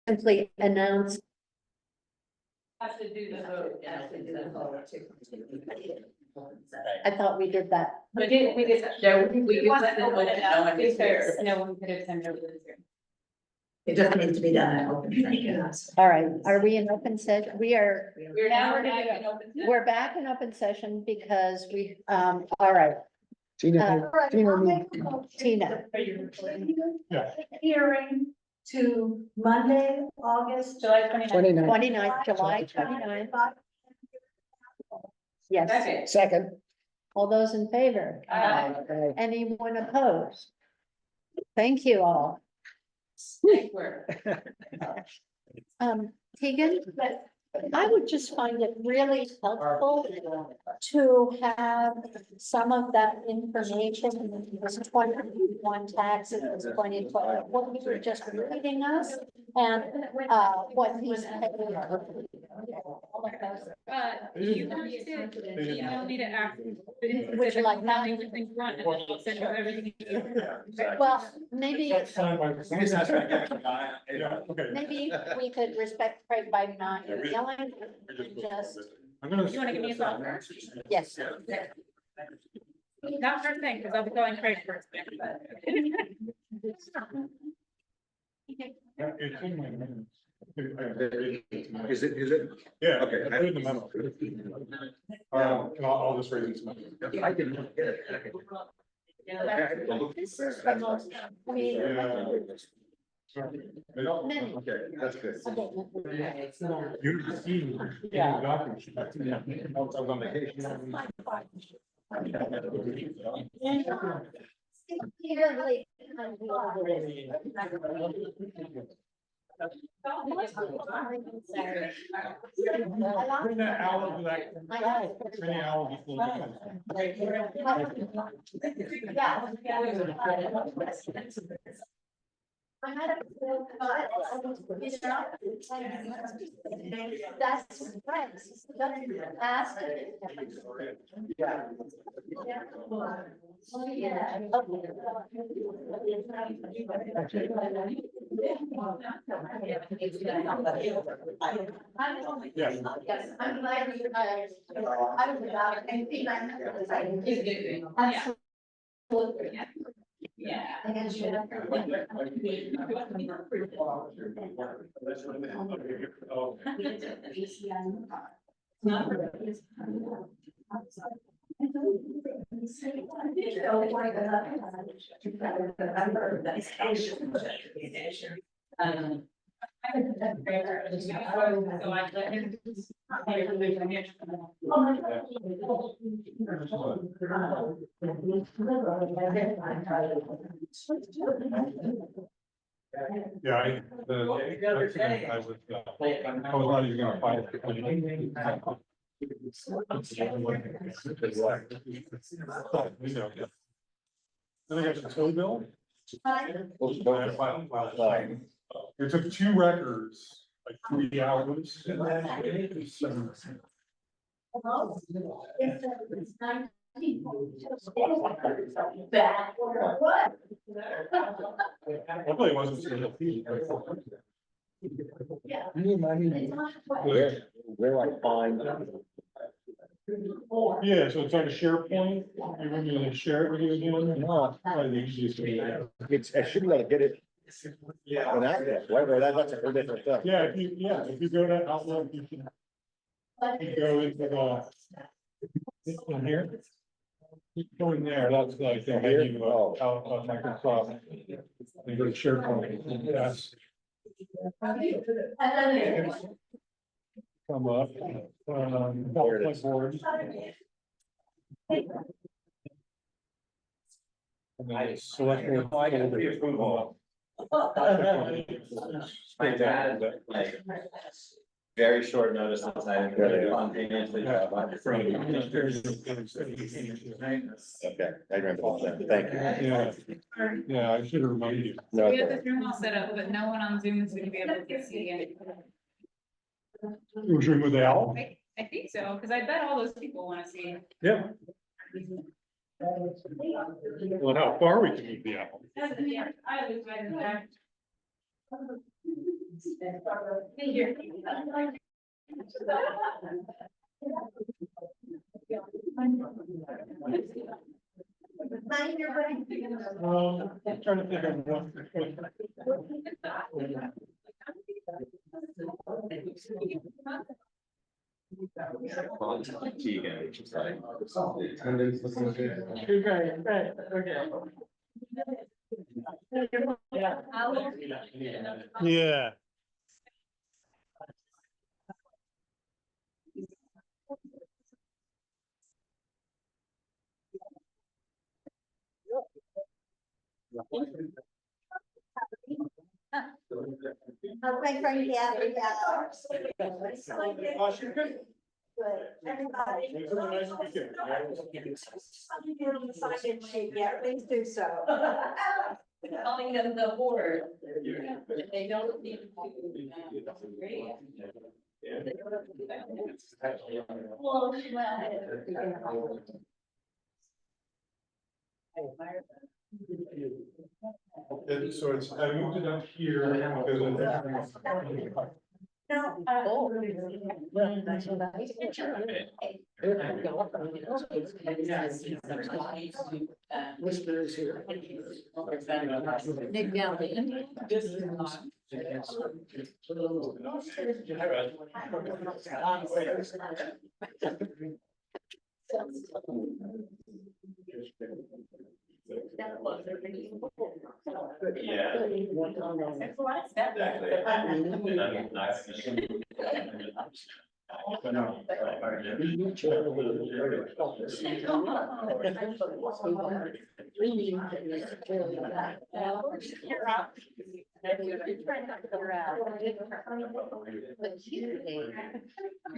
simply announce. Have to do the vote. I thought we did that. We did. Yeah, we did let them know that no one is here. No one could attend over this year. It doesn't need to be done in open session. All right, are we in open session? We're now back in open session. We're back in open session because we, all right, Tina, Tina. Yeah. Hearing to Monday, August. July 29th. 29th, July 29th. Yes, Second. Second. all those in favor? Aye. Anyone opposed? Thank you all. Nice work. Tegan, I would just find it really helpful to have some of that information. It was 21 taxes, it was 2012, what you were just reading us, and what he's paying. You want me to email me to ask? Would you like that? Everything you want, and then I'll send you everything. Well, maybe, Yeah, okay. maybe we could respect Craig by not yelling, and just, I'm gonna. You wanna give me a phone first? yes. Not first thing, because I'll be going crazy first thing. It's in my minutes. Is it? Yeah, Okay. I put it in the memo. And I'll just raise it. I can get it. This is the most, I mean, many. Okay, that's good. You see. Yeah. Documents. I was on vacation. Bring that owl back. Bring the owl I had a. That's friends. Ask it. Yes. Yes, I'm glad you guys. I was about anything I. Absolutely. Yeah. Yeah, I was not even gonna find it. Then I got the tow bill. It took 2 records, like 3 hours. Hopefully it wasn't. Where I find. Yeah, so it's like a SharePoint, you want me to share it with you again? No. Probably the easiest way. I shouldn't let it get it. An access, right, or that's a whole different thing. Yeah, if you go to Outlook, you can. You go into the. In here. Keep going there, that's like the menu of Microsoft. You go to SharePoint, yes. Come up. Clipboard. And then select. My dad, like, very short notice on time. Spontaneously. Okay, I remember that, thank you. Yeah, yeah, I should have reminded you. No, We have this room all set up, but no one on Zoom is gonna be able to see it. It was room with the owl? I think so, because I bet all those people wanna see. Yeah. Well, how far we can move the owl. I was right in there. I'm trying to think of one. Keegan, which is like. Yeah. Okay, Frank, yeah. Yeah, please do so. Calling them the board. They don't need to. Well, And so it's, I moved it up here because of. No. Whispers here. Nick Galvin. Yeah.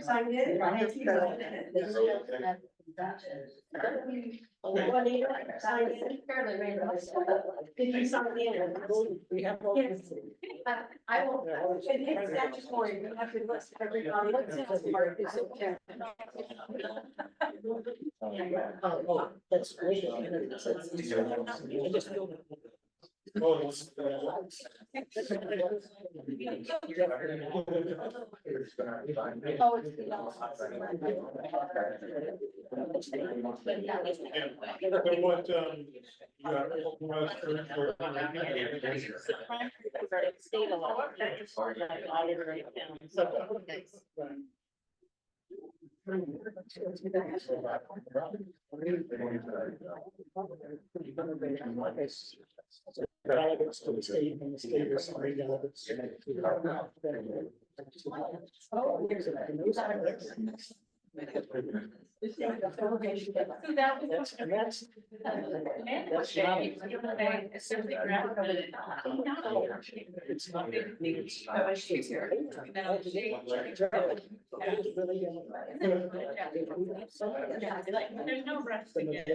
Signed it. Did you sign in? We have. Yes. I will, it's statutory, we have to list everybody. That's great. Delegates to the state and the state is sorry, delegates. It's not. There's no rush to get.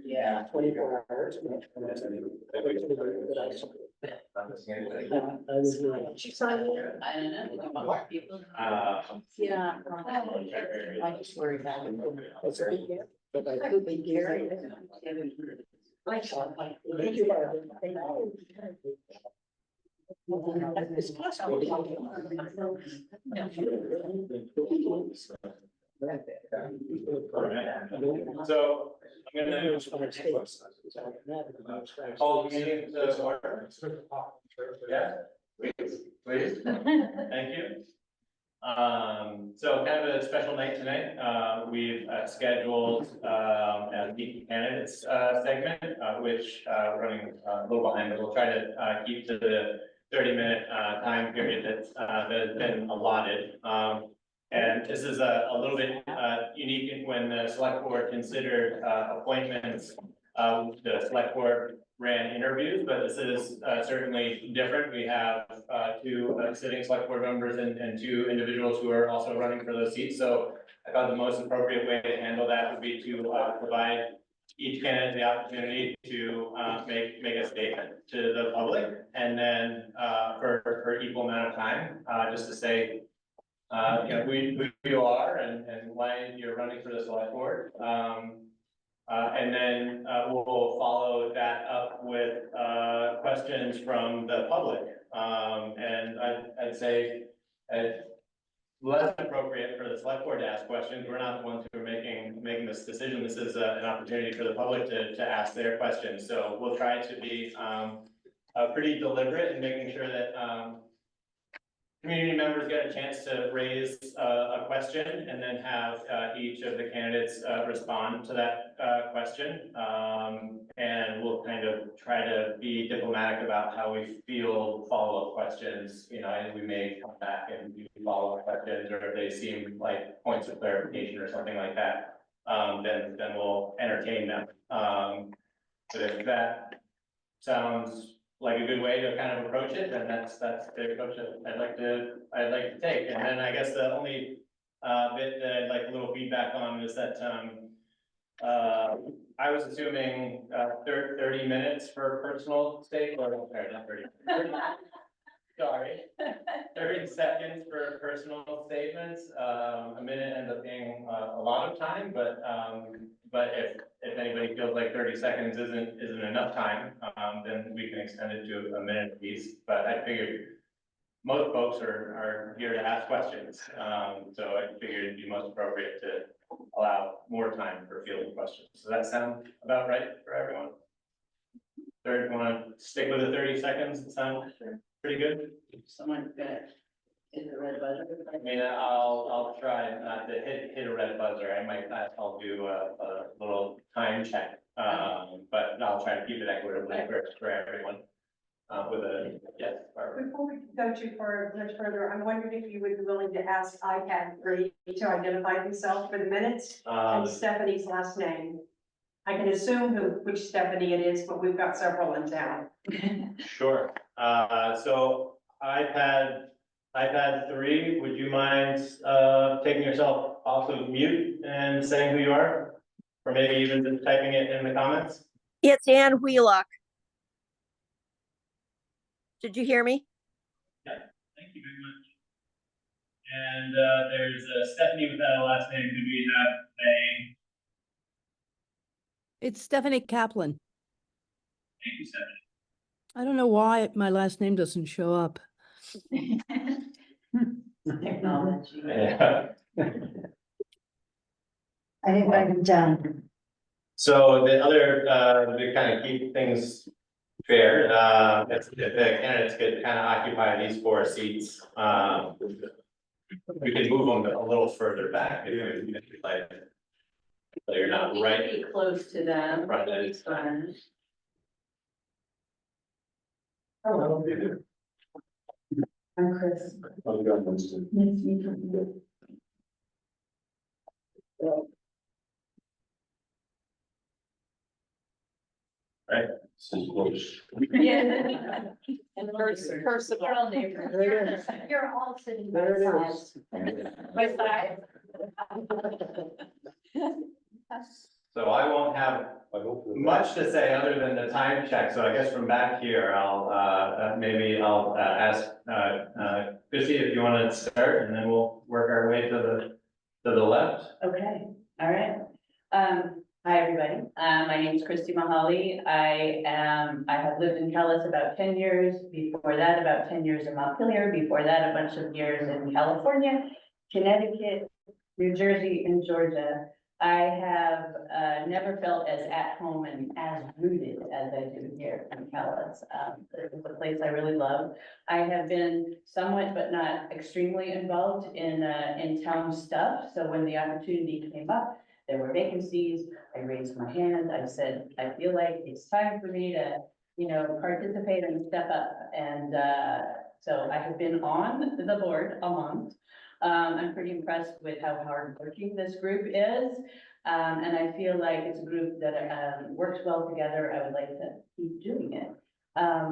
Yeah. 24 hours. She signed it. I don't know. Did you want people? Yeah. I just worry about it. It's a big deal. But I could be Gary. Thank you, Barbara. Thank you. It's possible. So I'm gonna. Call the meeting to order. Yeah, please, thank you. So kind of a special night tonight. We've scheduled a Meet the Candidates segment, which running a little behind, but we'll try to keep to the 30-minute time period that has been allotted. And this is a little bit unique when the select board considered appointments. The select board ran interviews, but this is certainly different. We have two sitting select board members and two individuals who are also running for those seats. So I thought the most appropriate way to handle that would be to provide each candidate the opportunity to make a statement to the public, and then for equal amount of time, just to say who you are and why you're running for the select board. And then, we'll follow that up with, questions from the public. And I'd say, less appropriate for the select board to ask questions. We're not the ones who are making this decision. This is an opportunity for the public to ask their questions. So we'll try to be, pretty deliberate in making sure that, community members get a chance to raise a question and then have each of the candidates respond to that question. And we'll kind of try to be diplomatic about how we feel follow-up questions. And we may come back and do follow-up questions, or if they seem like points of clarification or something like that, then we'll entertain them. But if that sounds like a good way to kind of approach it, then that's the approach that I'd like to take. And then I guess the only bit that I'd like a little feedback on is that I was assuming 30 minutes for personal stake, or sorry, not 30. Sorry, 30 seconds for personal statements. A minute ends up being a lot of time, but if anybody feels like 30 seconds isn't enough time, then we can extend it to a minute apiece. But I figured most folks are here to ask questions, so I figured it'd be most appropriate to allow more time for fielding questions. Does that sound about right for everyone? Third, want to stick with the 30 seconds? Sound pretty good? Someone gonna hit the red button. I mean, I'll try not to hit a red buzzer. I'll do a little time check. But I'll try to keep it equitable for everyone. With a, yes, Barbara. Before we go too far, much further, I'm wondering if you would be willing to ask iPad 3 to identify himself for the minutes and Stephanie's last name. I can assume which Stephanie it is, but we've got several in town. Sure. So iPad 3, would you mind taking yourself off of mute and saying who you are? Or maybe even just typing it in the comments? It's Ann Wheelock. Did you hear me? Yeah, thank you very much. And there's Stephanie without a last name. Could we have a? It's Stephanie Kaplan. Thank you, Stephanie. I don't know why my last name doesn't show up. Technology. Yeah. I think I'm done. So the other, to kind of keep things fair, if the candidates could kind of occupy these 4 seats, we can move them a little further back if you'd like. So you're not right. Be close to them. Right. It'll be fun. Hello. I'm Chris. Nice to meet you. Right. Yeah. And first of all, neighbors. You're all sitting by There it sides. My side. So I won't have much to say other than the time check. So I guess from back here, maybe I'll ask Chrissy if you want to start, and then we'll work our way to the left. Okay, all right. Hi, everybody. My name is Christy Mahali. I have lived in Calais about 10 years. Before that, about 10 years in Montpelier. Before that, a bunch of years in California, Connecticut, New Jersey, and Georgia. I have never felt as at home and as rooted as I do here in Calais. It's a place I really love. I have been somewhat, but not extremely involved in town stuff. So when the opportunity came up, there were vacancies. I raised my hand. I said, I feel like it's time for me to, participate and step up. And so I have been on the board a month. I'm pretty impressed with how hardworking this group is. And I feel like it's a group that works well together. I would like to keep doing it. I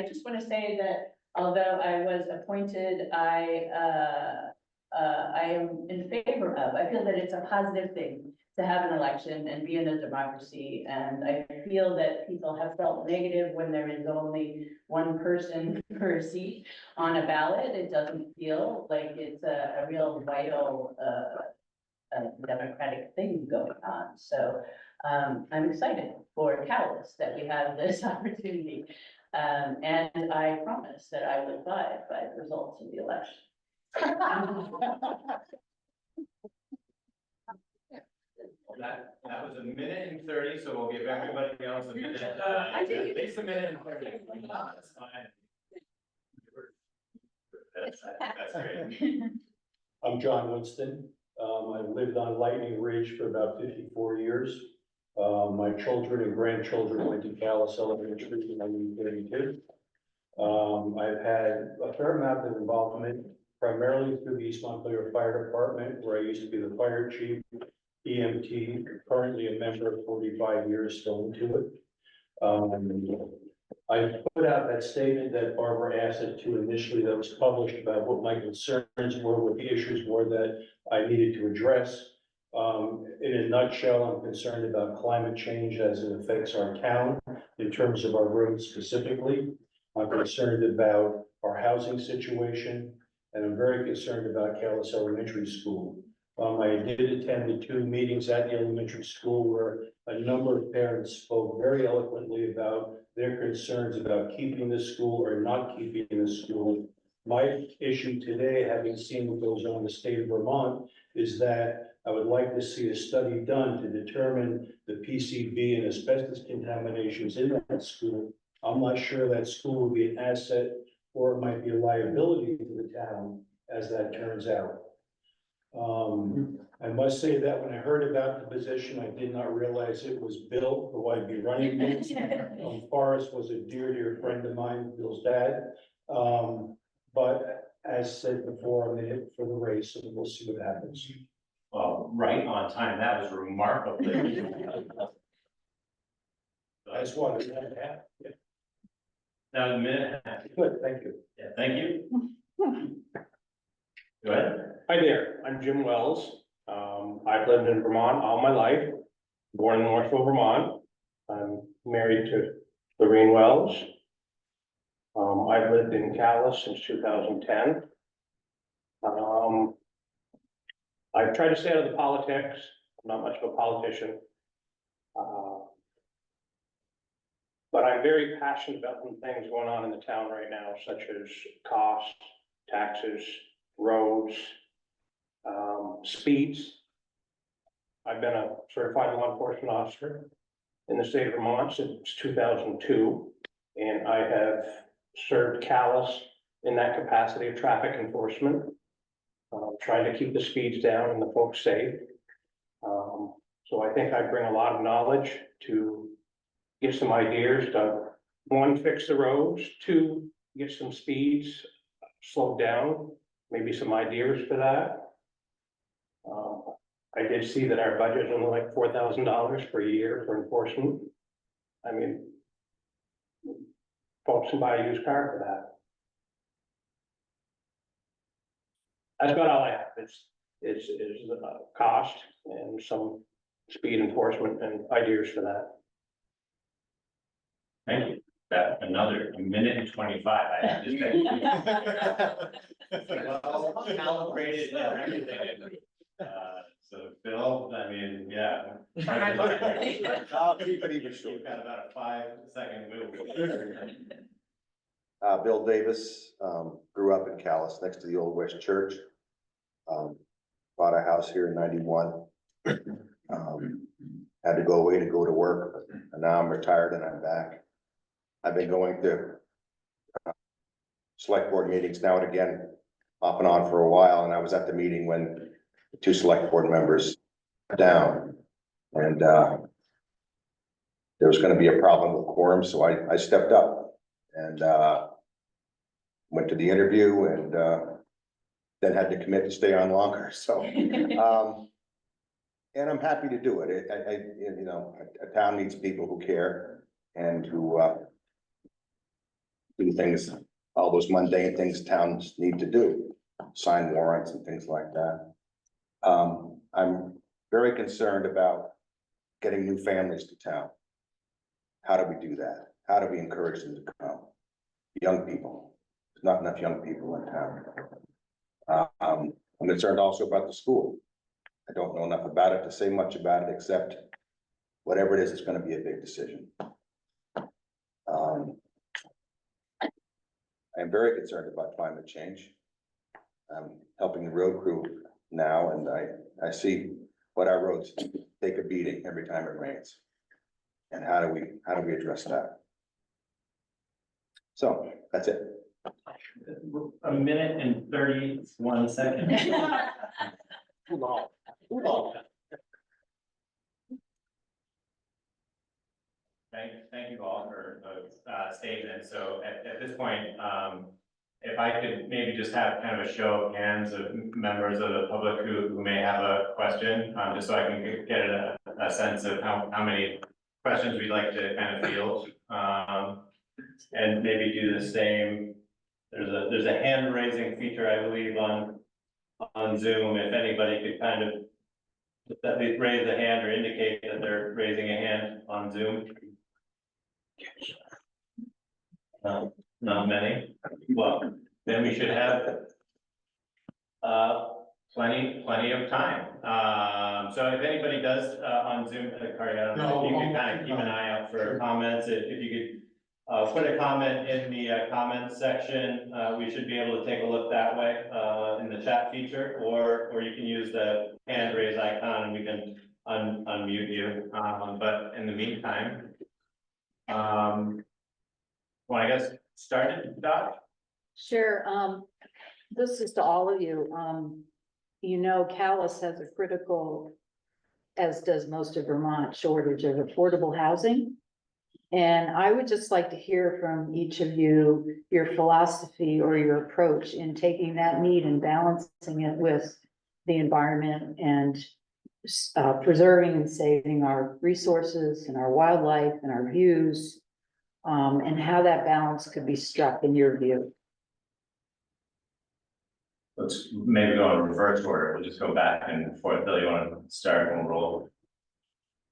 just want to say that although I was appointed, I I am in favor of. I feel that it's a positive thing to have an election and be in a democracy. And I feel that people have felt negative when there is only one person per seat on a ballot. It doesn't feel like it's a real vital, democratic thing going on. So, I'm excited for Calais that we have this opportunity. And I promise that I will abide by the results of the election. That was a minute and 30, so we'll give everybody else a minute. At least a minute and 30. That's fine. That's great. I'm John Winston. I've lived on Lightning Ridge for about 54 years. My children and grandchildren went to Calais Elementary in 1932. I've had a fair amount of involvement, primarily through the East Montpelier Fire Department, where I used to be the fire chief, EMT, currently a member of 45 years, still into it. I put out that statement that Barbara asked it to initially, that was published, about what my concerns were, what the issues were that I needed to address. In a nutshell, I'm concerned about climate change as it affects our town in terms of our roads specifically. I'm concerned about our housing situation, and I'm very concerned about Calais Elementary School. I did attend the 2 meetings at the elementary school where a number of parents spoke very eloquently about their concerns about keeping the school or not keeping the school. My issue today, having seen what goes on in the state of Vermont, is that I would like to see a study done to determine the PCB and asbestos contaminations in that school. I'm not sure that school will be an asset or it might be a liability to the town as that turns out. I must say that when I heard about the position, I did not realize it was Bill, who I'd be running against. Forrest was a dear friend of mine, Bill's dad. But as said before, I'm in it for the race, and we'll see what happens. Well, right on time. That was remarkable. That's what it had to happen. Yeah. That was a minute. Good, thank you. Yeah, thank you. Go ahead. Hi there, I'm Jim Wells. I've lived in Vermont all my life, born in Northville, Vermont. I'm married to Lorraine Wells. I've lived in Calais since 2010. I've tried to stay out of the politics. I'm not much of a politician. But I'm very passionate about some things going on in the town right now, such as costs, taxes, roads, speeds. I've been a certified law enforcement officer in the state of Vermont since 2002, and I have served Calais in that capacity of traffic enforcement, trying to keep the speeds down and the folks safe. So I think I bring a lot of knowledge to give some ideas to, 1, fix the roads, 2, get some speeds slowed down, maybe some ideas for that. I did see that our budget is only like $4,000 per year for enforcement. I mean, folks can buy a used car for that. That's about all I have. It's cost and some speed enforcement and ideas for that. Thank you. That another minute and 25. I have to say. Well, calibrated and everything. So Bill, I mean, yeah. I'll keep it even You've short. got about a 5-second move. Bill Davis, grew up in Calais, next to the Old West Church. Bought a house here in 91. Had to go away to go to work, and now I'm retired and I'm back. I've been going to select board meetings now and again, off and on for a while, and I was at the meeting when the 2 select board members down. And there was gonna be a problem with quorum, so I stepped up and went to the interview and then had to commit to stay on longer, so. And I'm happy to do it. You know, a town needs people who care and who do things, all those mundane things towns need to do. sign warrants and things like that. I'm very concerned about getting new families to town. How do we do that? How do we encourage them to come? Young people, there's not enough young people in town. I'm concerned also about the school. I don't know enough about it to say much about it, except whatever it is, it's gonna be a big decision. I'm very concerned about climate change. I'm helping the road crew now, and I see what our roads take a beating every time it rains. And how do we address that? So, that's it. A minute and 31 seconds. Thank you all for those statements. So at this point, if I could maybe just have kind of a show of hands of members of the public who may have a question, just so I can get a sense of how many questions we'd like to kind of field. And maybe do the same. There's a hand raising feature, I believe, on Zoom. If anybody could kind of at least raise a hand or indicate that they're raising a hand on Zoom. Not many. Well, then we should have plenty of time. So if anybody does on Zoom, Carrie, I don't know if you could kind of keep an eye out for comments. If you could put a comment in the comments section, we should be able to take a look that way in the chat feature, or you can use the hand raise icon and we can unmute you. But in the meantime, well, I guess started, Doc? Sure, this is to all of you. You know, Calais has a critical, as does most of Vermont, shortage of affordable housing. And I would just like to hear from each of you, your philosophy or your approach in taking that need and balancing it with the environment and preserving and saving our resources and our wildlife and our views. And how that balance could be struck in your view. Let's maybe go in reverse order. We'll just go back and forth. Bill, you want to start and roll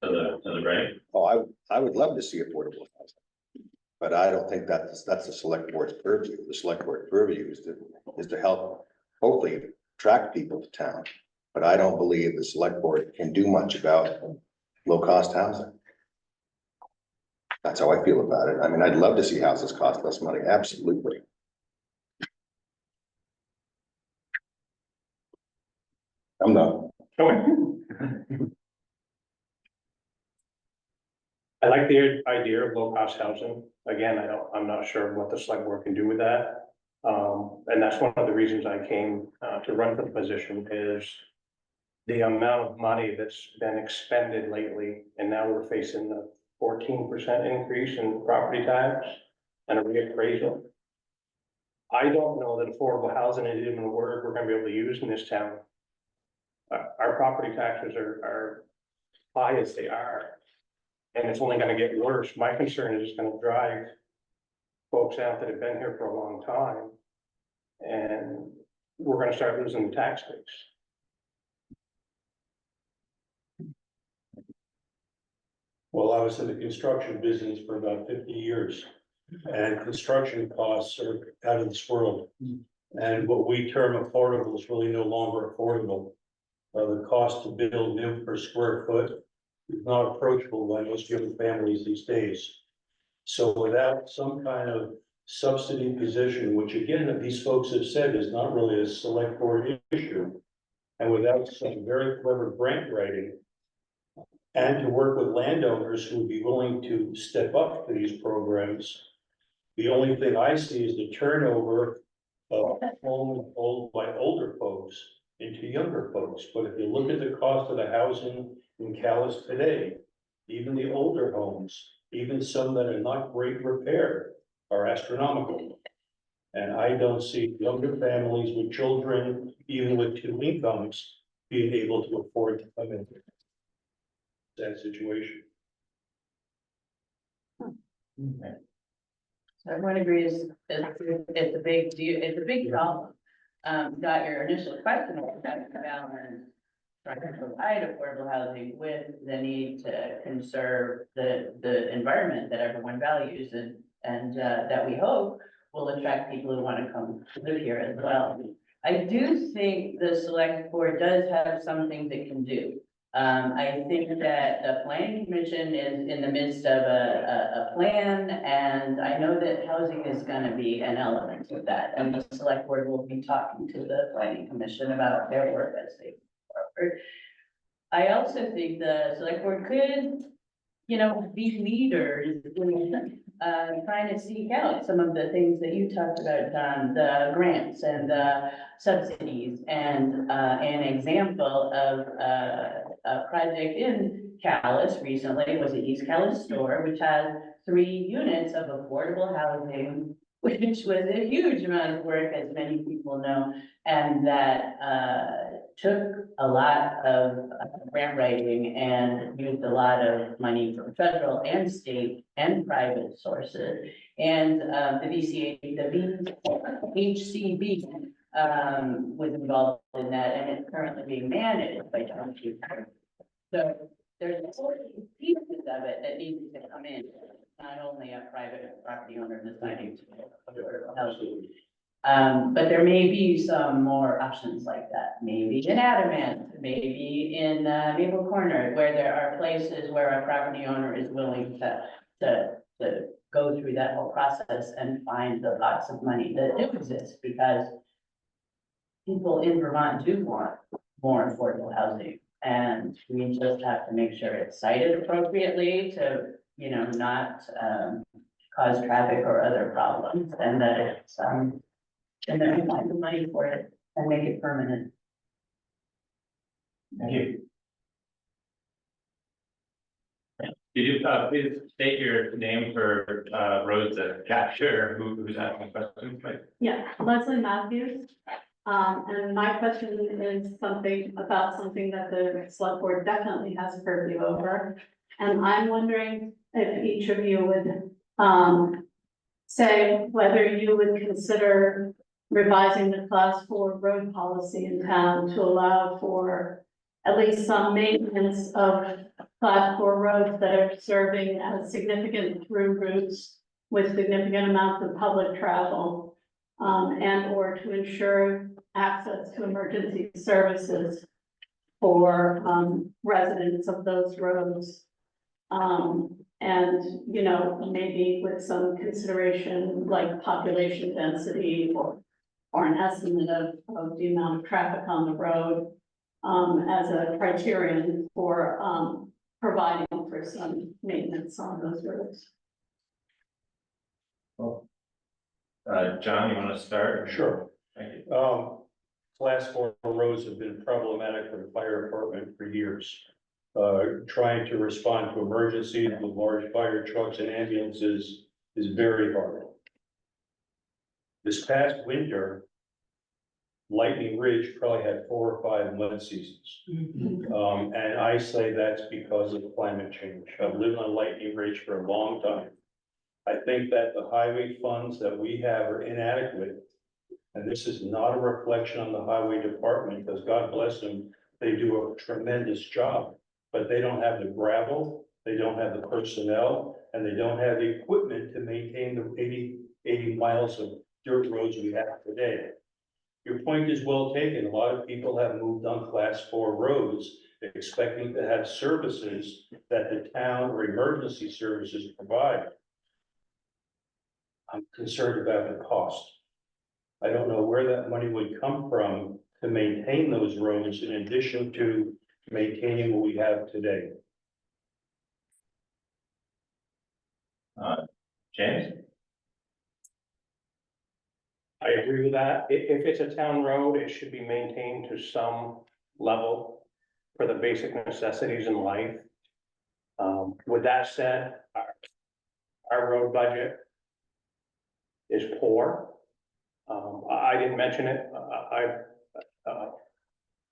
to the right? Oh, I would love to see affordable housing. But I don't think that's the select board's purview. The select board purview is to help, hopefully, attract people to town. But I don't believe the select board can do much about low-cost housing. That's how I feel about it. I mean, I'd love to see houses cost less money, absolutely. I'm not. I like the idea of low-cost housing. Again, I'm not sure what the select board can do with that. And that's one of the reasons I came to run for the position is the amount of money that's been expended lately, and now we're facing the 14% increase in property tax and a reappraisal. I don't know that affordable housing is even a word we're gonna be able to use in this town. Our property taxes are high as they are, and it's only gonna get worse. My concern is it's gonna drive folks out that have been here for a long time, and we're gonna start losing the tax base. Well, I was in the construction business for about 50 years, and construction costs are out of this world. And what we term affordable is really no longer affordable. The cost to build new per square foot is not approachable by most young families these days. So without some kind of subsidy position, which again, these folks have said is not really a select board issue, and without some very clever grant writing, and to work with landowners who would be willing to step up to these programs, the only thing I see is the turnover of homes owned by older folks into younger folks. But if you look at the cost of the housing in Calais today, even the older homes, even some that are not great repair, are astronomical. And I don't see younger families with children, even with two incomes, being able to afford to come into that situation. Everyone agrees it's a big deal, it's a big problem. got your initial question about how to balance trying to provide affordable housing with the need to conserve the environment that everyone values and that we hope will attract people who want to come live here as well. I do think the select board does have some things it can do. I think that the planning commission is in the midst of a plan, and I know that housing is gonna be an element of that. And the select board will be talking to the planning commission about their work as they move forward. I also think the select board could, be leaders in, trying to seek out some of the things that you talked about, John, the grants and the subsidies. And, an example of, a project in Calais recently was the East Calais store, which had 3 units of affordable housing, which was a huge amount of work, as many people know, and that, took a lot of grant writing and used a lot of money from federal and state and private sources. And the HCB was involved in that, and it's currently being managed by John Q. So there's pieces of it that needs to come in, not only a private property owner deciding to affordable housing. But there may be some more options like that, maybe in Adamant, maybe in Maple Corner, where there are places where a property owner is willing to go through that whole process and find the lots of money that do exist, because people in Vermont do want more affordable housing. And we just have to make sure it's cited appropriately to, not cause traffic or other problems, and that it's, and then we find the money for it and make it permanent. Thank you. Did you, please state your name for, roads that capture who's asking questions, like? Yeah, Leslie Matthews. And my question is something that the select board definitely has purview over. And I'm wondering if each of you would, say whether you would consider revising the class 4 road policy in town to allow for at least some maintenance of class 4 roads that are serving as significant through routes with significant amounts of public travel, and or to ensure access to emergency services for residents of those roads. And, maybe with some consideration like population density or an estimate of the amount of traffic on the road as a criterion for providing for some maintenance on those roads. John, you want to start? Sure. Thank you. Class 4 roads have been problematic for the fire department for years. Trying to respond to emergencies with large fire trucks and ambulances is very hard. This past winter, Lightning Ridge probably had 4 or 5 mud seasons. And I say that's because of climate change. I've lived on Lightning Ridge for a long time. I think that the highway funds that we have are inadequate. And this is not a reflection on the highway department, because God bless them, they do a tremendous job. But they don't have the gravel, they don't have the personnel, and they don't have the equipment to maintain the 80 miles of dirt roads we have today. Your point is well taken. A lot of people have moved on class 4 roads, expecting to have services that the town or emergency services provide. I'm concerned about the cost. I don't know where that money would come from to maintain those roads in addition to maintaining what we have today. James? I agree with that. If it's a town road, it should be maintained to some level for the basic necessities in life. With that said, our road budget is poor. I didn't mention it.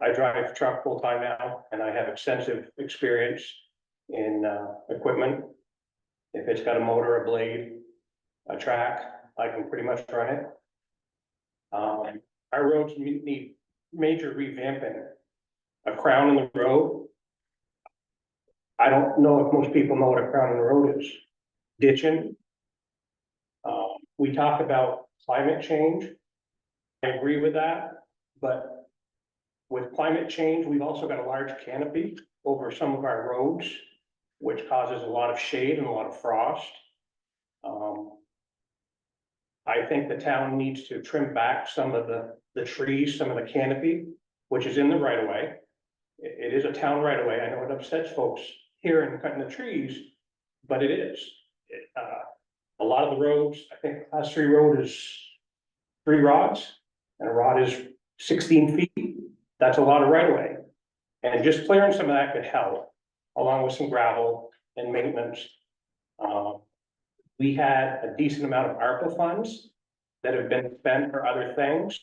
I drive truck full time now, and I have extensive experience in equipment. If it's got a motor, a blade, a track, I can pretty much run it. our roads need major revamping. A crown in the road. I don't know if most people know what a crown in the road is. Ditching. We talk about climate change. I agree with that, but with climate change, we've also got a large canopy over some of our roads, which causes a lot of shade and a lot of frost. I think the town needs to trim back some of the trees, some of the canopy, which is in the right of way. It is a town right of way. I know it upsets folks here in cutting the trees, but it is. A lot of the roads, I think class 3 road is 3 rods and a rod is 16 feet. That's a lot of right of way. And just clearing some of that could help, along with some gravel and maintenance. We had a decent amount of ARPA funds that have been spent for other things.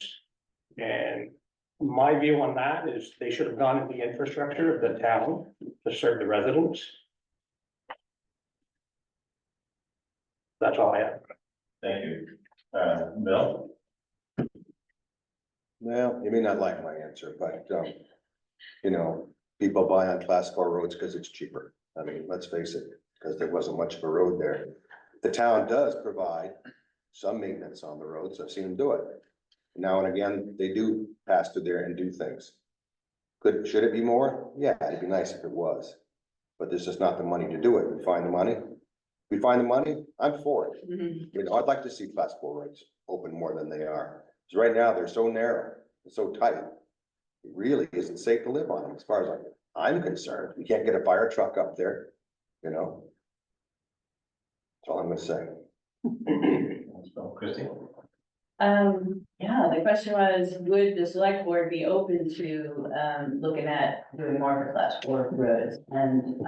And my view on that is they should have gone into the infrastructure of the town to serve the residents. That's all I have. Thank you. Bill? Well, you may not like my answer, but, you know, people buy on class 4 roads because it's cheaper. I mean, let's face it, because there wasn't much of a road there. The town does provide some maintenance on the roads. I've seen them do it. Now and again, they do pass through there and do things. Should it be more? Yeah, it'd be nice if it was. But there's just not the money to do it. We find the money. We find the money, I'm for it. You know, I'd like to see class 4 roads open more than they are. Because right now, they're so narrow, they're so tight. It really isn't safe to live on them, as far as I'm concerned. You can't get a fire truck up there, you know? That's all I'm gonna say. So, Christie? Yeah, the question was, would the select board be open to, looking at doing more for class 4 roads? And,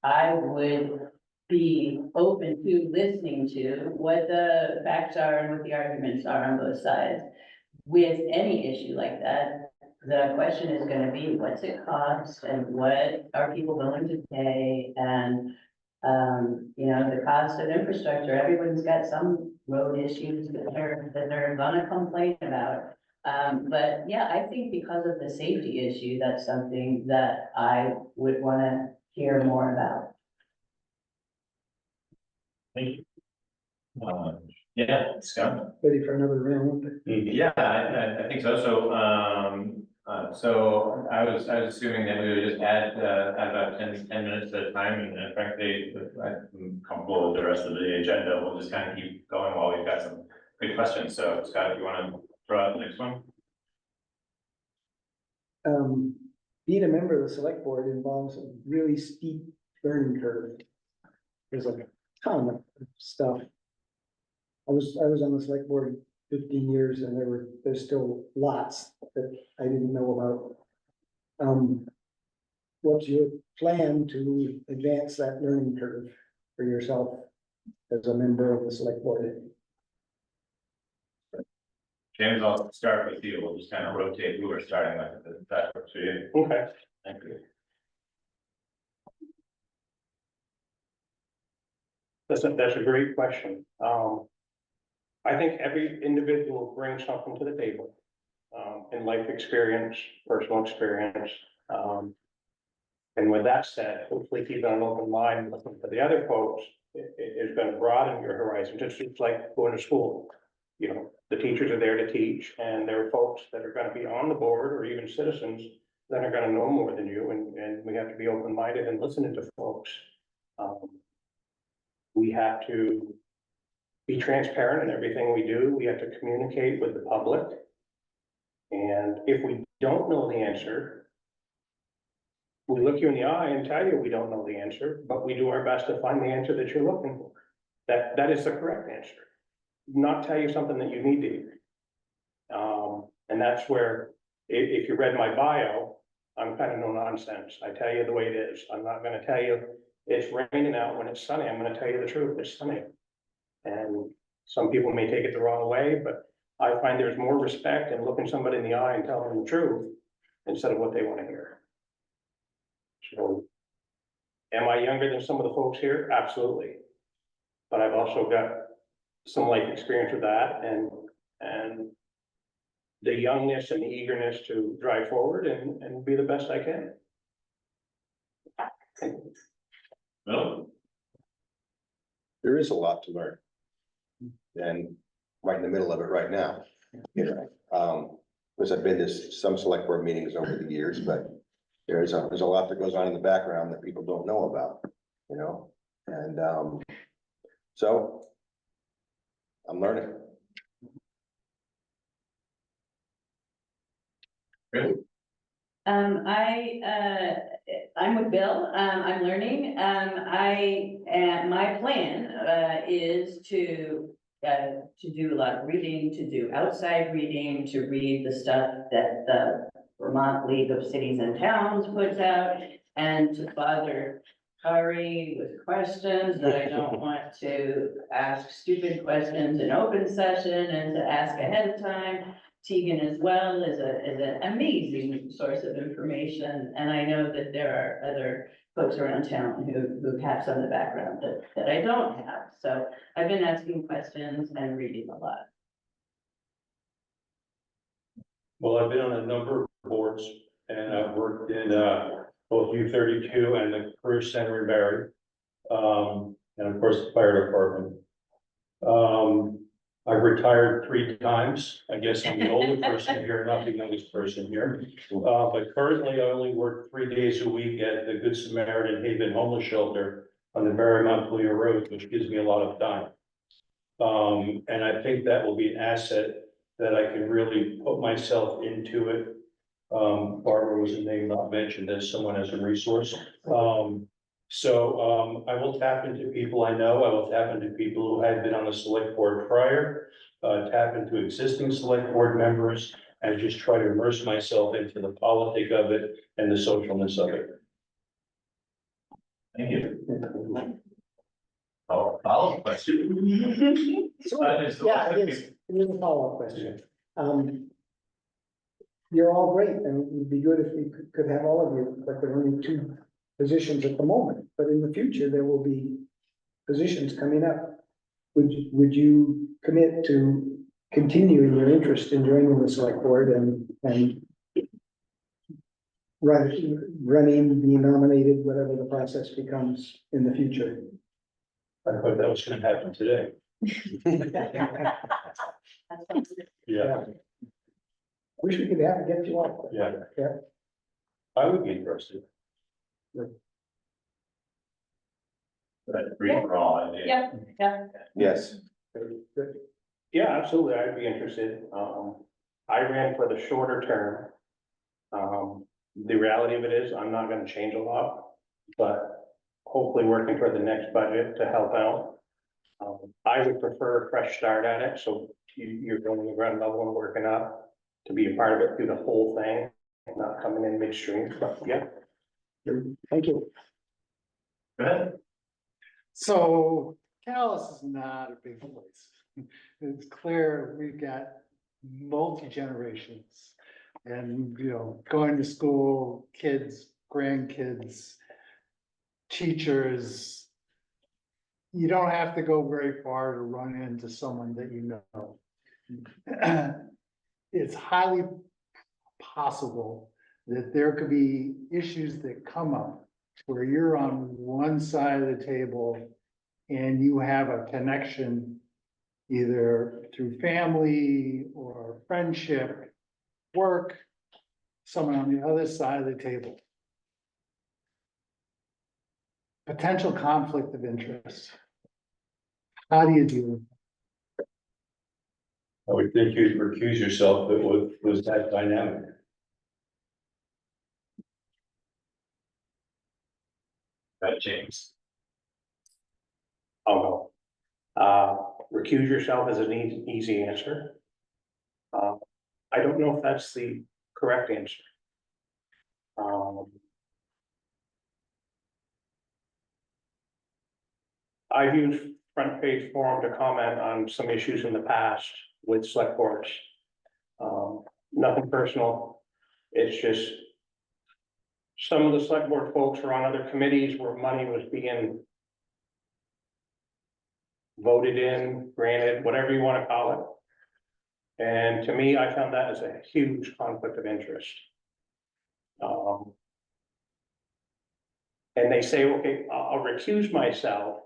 I would be open to listening to what the facts are and what the arguments are on both sides. With any issue like that, the question is gonna be, what's it cost and what are people willing to pay? And, you know, the cost of infrastructure, everyone's got some road issues that they're gonna complain about. But yeah, I think because of the safety issue, that's something that I would wanna hear more about. Thank you. Yeah, Scott? Ready for another round? Yeah, I think so. So I was assuming that we would just add about 10 minutes at a time, and frankly, I'm comfortable with the rest of the agenda. We'll just kind of keep going while we've got some good questions. So Scott, if you want to throw out the next one? Being a member of the select board involves a really steep learning curve. There's a ton of stuff. I was on the select board 15 years and there's still lots that I didn't know about. What's your plan to advance that learning curve for yourself as a member of the select board? James, I'll start with you. We'll just kind of rotate who we're starting with. If that works for you. Okay. Thank you. That's a great question. I think every individual brings something to the table, in life experience, personal experience. And with that said, hopefully keeping an open mind, looking for the other folks, is going to broaden your horizon, just like going to school. You know, the teachers are there to teach, and there are folks that are going to be on the board or even citizens that are going to know more than you, and we have to be open-minded and listening to folks. We have to be transparent in everything we do. We have to communicate with the public. And if we don't know the answer, we look you in the eye and tell you we don't know the answer, but we do our best to find the answer that you're looking for. That is the correct answer. Not tell you something that you need to hear. And that's where, if you read my bio, I'm kind of no nonsense. I tell you the way it is. I'm not gonna tell you it's raining out when it's sunny. I'm gonna tell you the truth, it's sunny. And some people may take it the wrong way, but I find there's more respect in looking somebody in the eye and telling them the truth instead of what they want to hear. So, am I younger than some of the folks here? Absolutely. But I've also got some life experience with that, and the youngness and the eagerness to drive forward and be the best I can. Well, There is a lot to learn. And right in the middle of it right now, you know, because I've been to some select board meetings over the years, but there's a lot that goes on in the background that people don't know about, you know? And, so I'm learning. really? I'm with Bill, I'm learning, my plan, is to do a lot of reading, to do outside reading, to read the stuff that the Vermont League of Cities and Towns puts out, and to bother Kari with questions that I don't want to ask stupid questions in open session and to ask ahead of time. Tegan as well is an amazing source of information, and I know that there are other folks around town who have some of the background that I don't have. So I've been asking questions and reading a lot. Well, I've been on a number of boards and I've worked in, both U-32 and the Career Center in Barry. And of course, the fire department. I've retired 3 times. I guess I'm the older person here, not the youngest person here. But currently I only work 3 days a week at the Good Samaritan Haven Homeless Shelter on the Barry Montpelier Road, which gives me a lot of time. And I think that will be an asset that I can really put myself into it. Barbara was a name not mentioned as someone as a resource. So I will tap into people I know. I will tap into people who had been on the select board prior, tap into existing select board members, and just try to immerse myself into the politic of it and the socialness of it. Thank you. Oh, follow-up question. Yeah, it is a follow-up question. You're all great, and it would be good if we could have all of you, but there are only 2 positions at the moment, but in the future, there will be positions coming up. Would you commit to continuing your interest in joining the select board and running, being nominated, whatever the process becomes in the future? I thought that was gonna happen today. Yeah, Wish we could get you all. yeah. Yeah. I would be interested. But free for all, I Yeah, yeah. Yes, Yeah, absolutely, I'd be interested. I ran for the shorter term. The reality of it is, I'm not gonna change a lot, but hopefully working toward the next budget to help out. I would prefer a fresh start at it, so you're going to the ground level and working up to be a part of it through the whole thing, not coming in midstream, but yeah. Thank you. Go ahead. So Calais is not a big place. It's clear we've got multi-generations and, you know, going to school, kids, grandkids, teachers. You don't have to go very far to run into someone that you know. It's highly possible that there could be issues that come up where you're on one side of the table and you have a connection either through family or friendship, work, someone on the other side of the table. Potential conflict of interest. How do you deal with it? I would think you'd recuse yourself if it was that dynamic. Right, James. Oh, no. Recuse yourself is an easy answer. I don't know if that's the correct answer. I've used front page forum to comment on some issues in the past with select boards. Nothing personal. It's just some of the select board folks were on other committees where money was being voted in, granted, whatever you want to call it. And to me, I found that as a huge conflict of interest. And they say, okay, I'll recuse myself,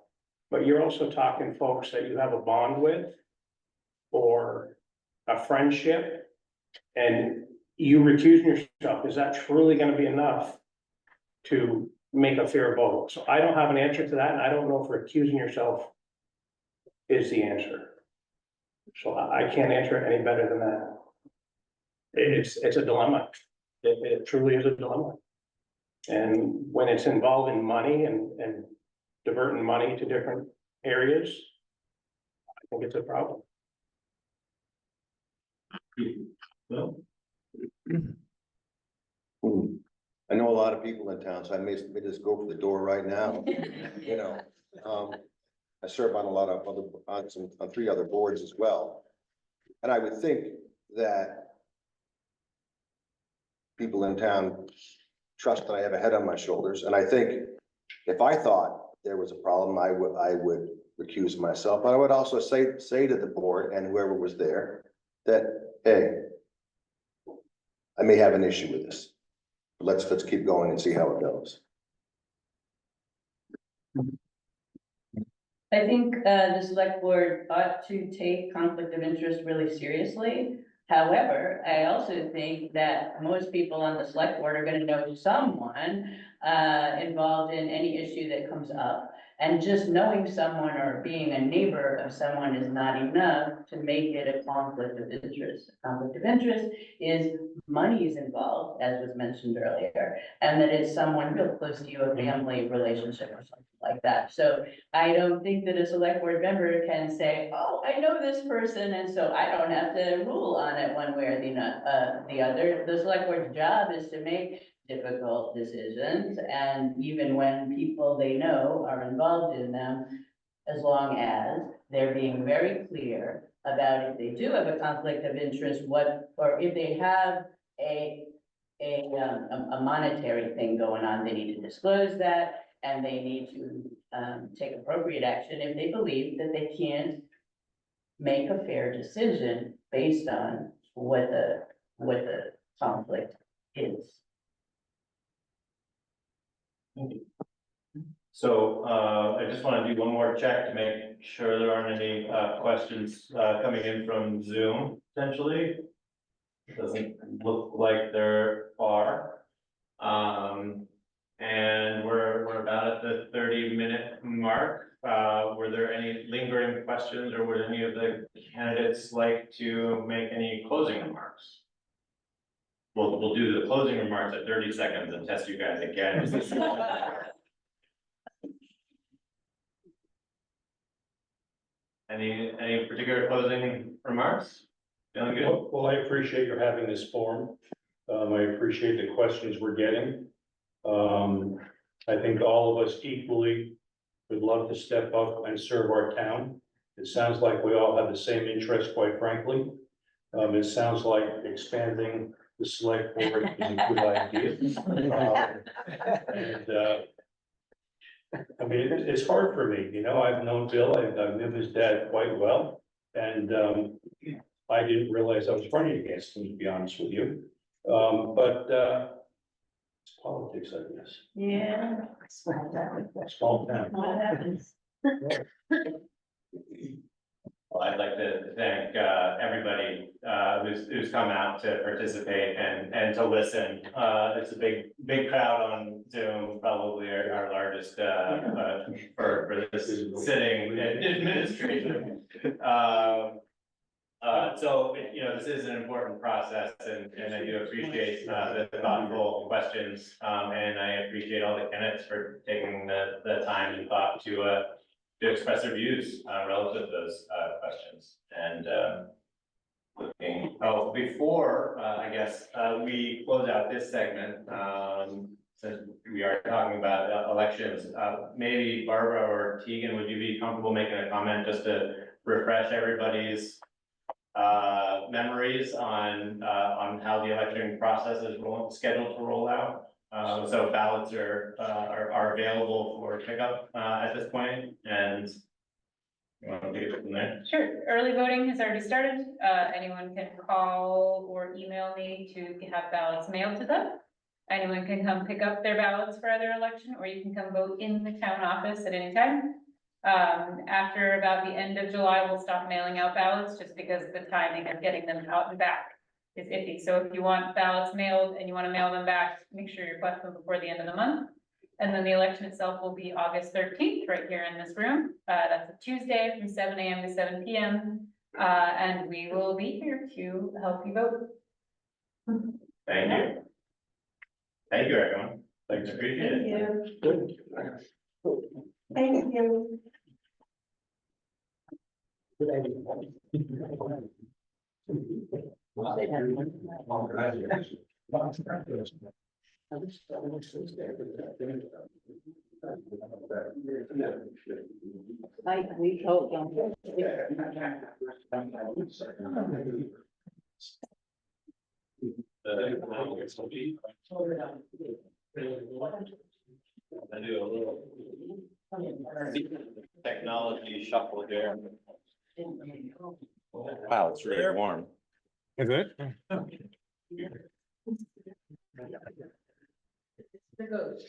but you're also talking folks that you have a bond with or a friendship, and you recusing yourself, is that truly gonna be enough to make a fair vote? So I don't have an answer to that, and I don't know if recusing yourself is the answer. So I can't answer it any better than that. It's a dilemma. It truly is a dilemma. And when it's involving money and diverting money to different areas, I think it's a problem. Well, I know a lot of people in town, so I may just go for the door right now, you know. I serve on a lot of other, on 3 other boards as well. And I would think that people in town trust that I have a head on my shoulders, and I think if I thought there was a problem, I would recuse myself, but I would also say to the board and whoever was there that, hey, I may have an issue with this. Let's keep going and see how it goes. I think the select board ought to take conflict of interest really seriously. However, I also think that most people on the select board are gonna know someone involved in any issue that comes up. And just knowing someone or being a neighbor of someone is not enough to make it a conflict of interest. Conflict of interest is money is involved, as was mentioned earlier, and that it's someone real close to you, a family relationship or something like that. So I don't think that a select board member can say, oh, I know this person, and so I don't have to rule on it one way or the other. The select board's job is to make difficult decisions, and even when people they know are involved in them, as long as they're being very clear about if they do have a conflict of interest, or if they have a monetary thing going on, they need to disclose that, and they need to take appropriate action if they believe that they can't make a fair decision based on what the conflict is. So, I just want to do one more check to make sure there aren't any, questions, coming in from Zoom, potentially. It doesn't look like there are. And we're about at the 30-minute mark. Were there any lingering questions, or would any of the candidates like to make any closing remarks? We'll do the closing remarks at 30 seconds and test you guys again. Any particular closing remarks? Feeling good? Well, I appreciate your having this forum. I appreciate the questions we're getting. I think all of us equally would love to step up and serve our town. It sounds like we all have the same interest, quite frankly. It sounds like expanding the select board is a good idea. I mean, it's hard for me, you know, I've known Bill, I knew his dad quite well, and I didn't realize I was running against him, to be honest with you. But it's politics, I guess. Yeah. Small town. What happens? Well, I'd like to thank everybody who's come out to participate and to listen. It's a big crowd on Zoom, probably our largest for this sitting administration. So, you know, this is an important process, and I do appreciate the thoughtful questions. And I appreciate all the candidates for taking the time and thought to express their views relative to those questions. And before I guess we close out this segment, since we are talking about elections, maybe Barbara or Tegan, would you be comfortable making a comment just to refresh everybody's memories on how the election process is scheduled to roll out? So ballots are available for pickup at this point, and You want to take it from there? Sure, early voting has already started. Anyone can call or email me to have ballots mailed to them. Anyone can come pick up their ballots for either election, or you can come vote in the town office at any time. After about the end of July, we'll stop mailing out ballots just because the timing of getting them out and back is iffy. So if you want ballots mailed and you want to mail them back, make sure you collect them before the end of the month. And then the election itself will be August 13th, right here in this room. That's a Tuesday from 7 a.m. to 7 p.m. And we will be here to help you vote. Thank you. Thank you, everyone. Thanks, appreciate it. Thank you. I do a little technology shuffle here. Wow, it's really warm. Is it?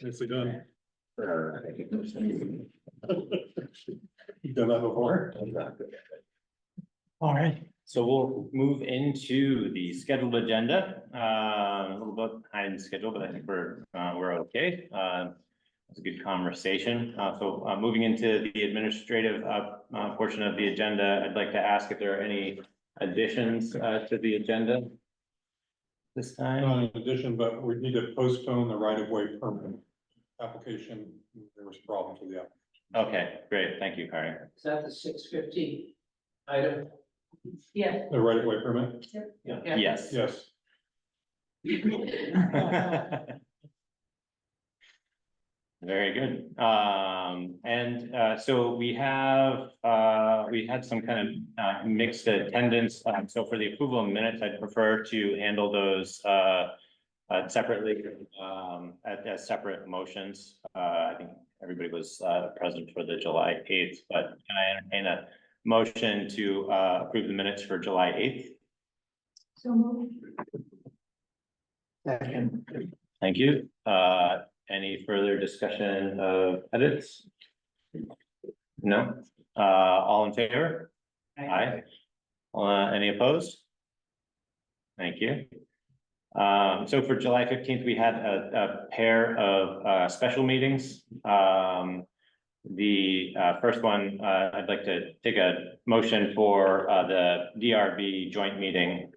Nicely done. You've done that before? All right, so we'll move into the scheduled agenda, a little bit behind schedule, but I think we're okay. It's a good conversation. So moving into the administrative portion of the agenda, I'd like to ask if there are any additions to the agenda this time. Not in addition, but we need to postpone the right-of-way permit application. There was problems with the application. Okay, great. Thank you, Kari. Is that the 6:15 item? Yeah. The right-of-way permit? Yes. Yes. Very good. So we had some kind of mixed attendance. So for the approval of minutes, I'd prefer to handle those separately as separate motions. I think everybody was present for the July 8th, but can I entertain a motion to approve the minutes for July 8th? So moved. Thank you. Any further discussion of edits? No? All in favor? Aye. Any opposed? Thank you. So for July 15th, we had a pair of special meetings. The first one, I'd like to take a motion for the DRB joint meeting.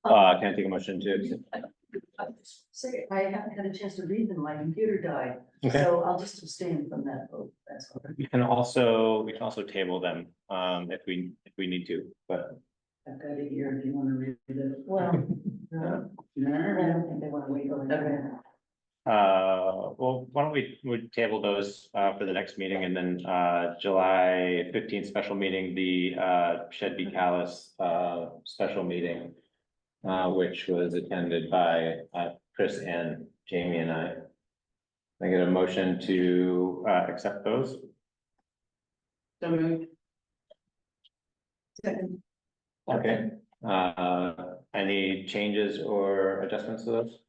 Can I take a motion to? Say, I haven't had a chance to read them, my computer died, Okay. so I'll just abstain from that vote, that's all. We can also table them if we need to, but I've got it here if you wanna read it. Well, no, I don't think they wanna wait till the. well, why don't we table those for the next meeting, and then July 15th special meeting, the Shedby Calais special meeting, which was attended by Chris and Jamie and I. Can I get a motion to accept those? So moved. Second. Okay, any changes or adjustments to those?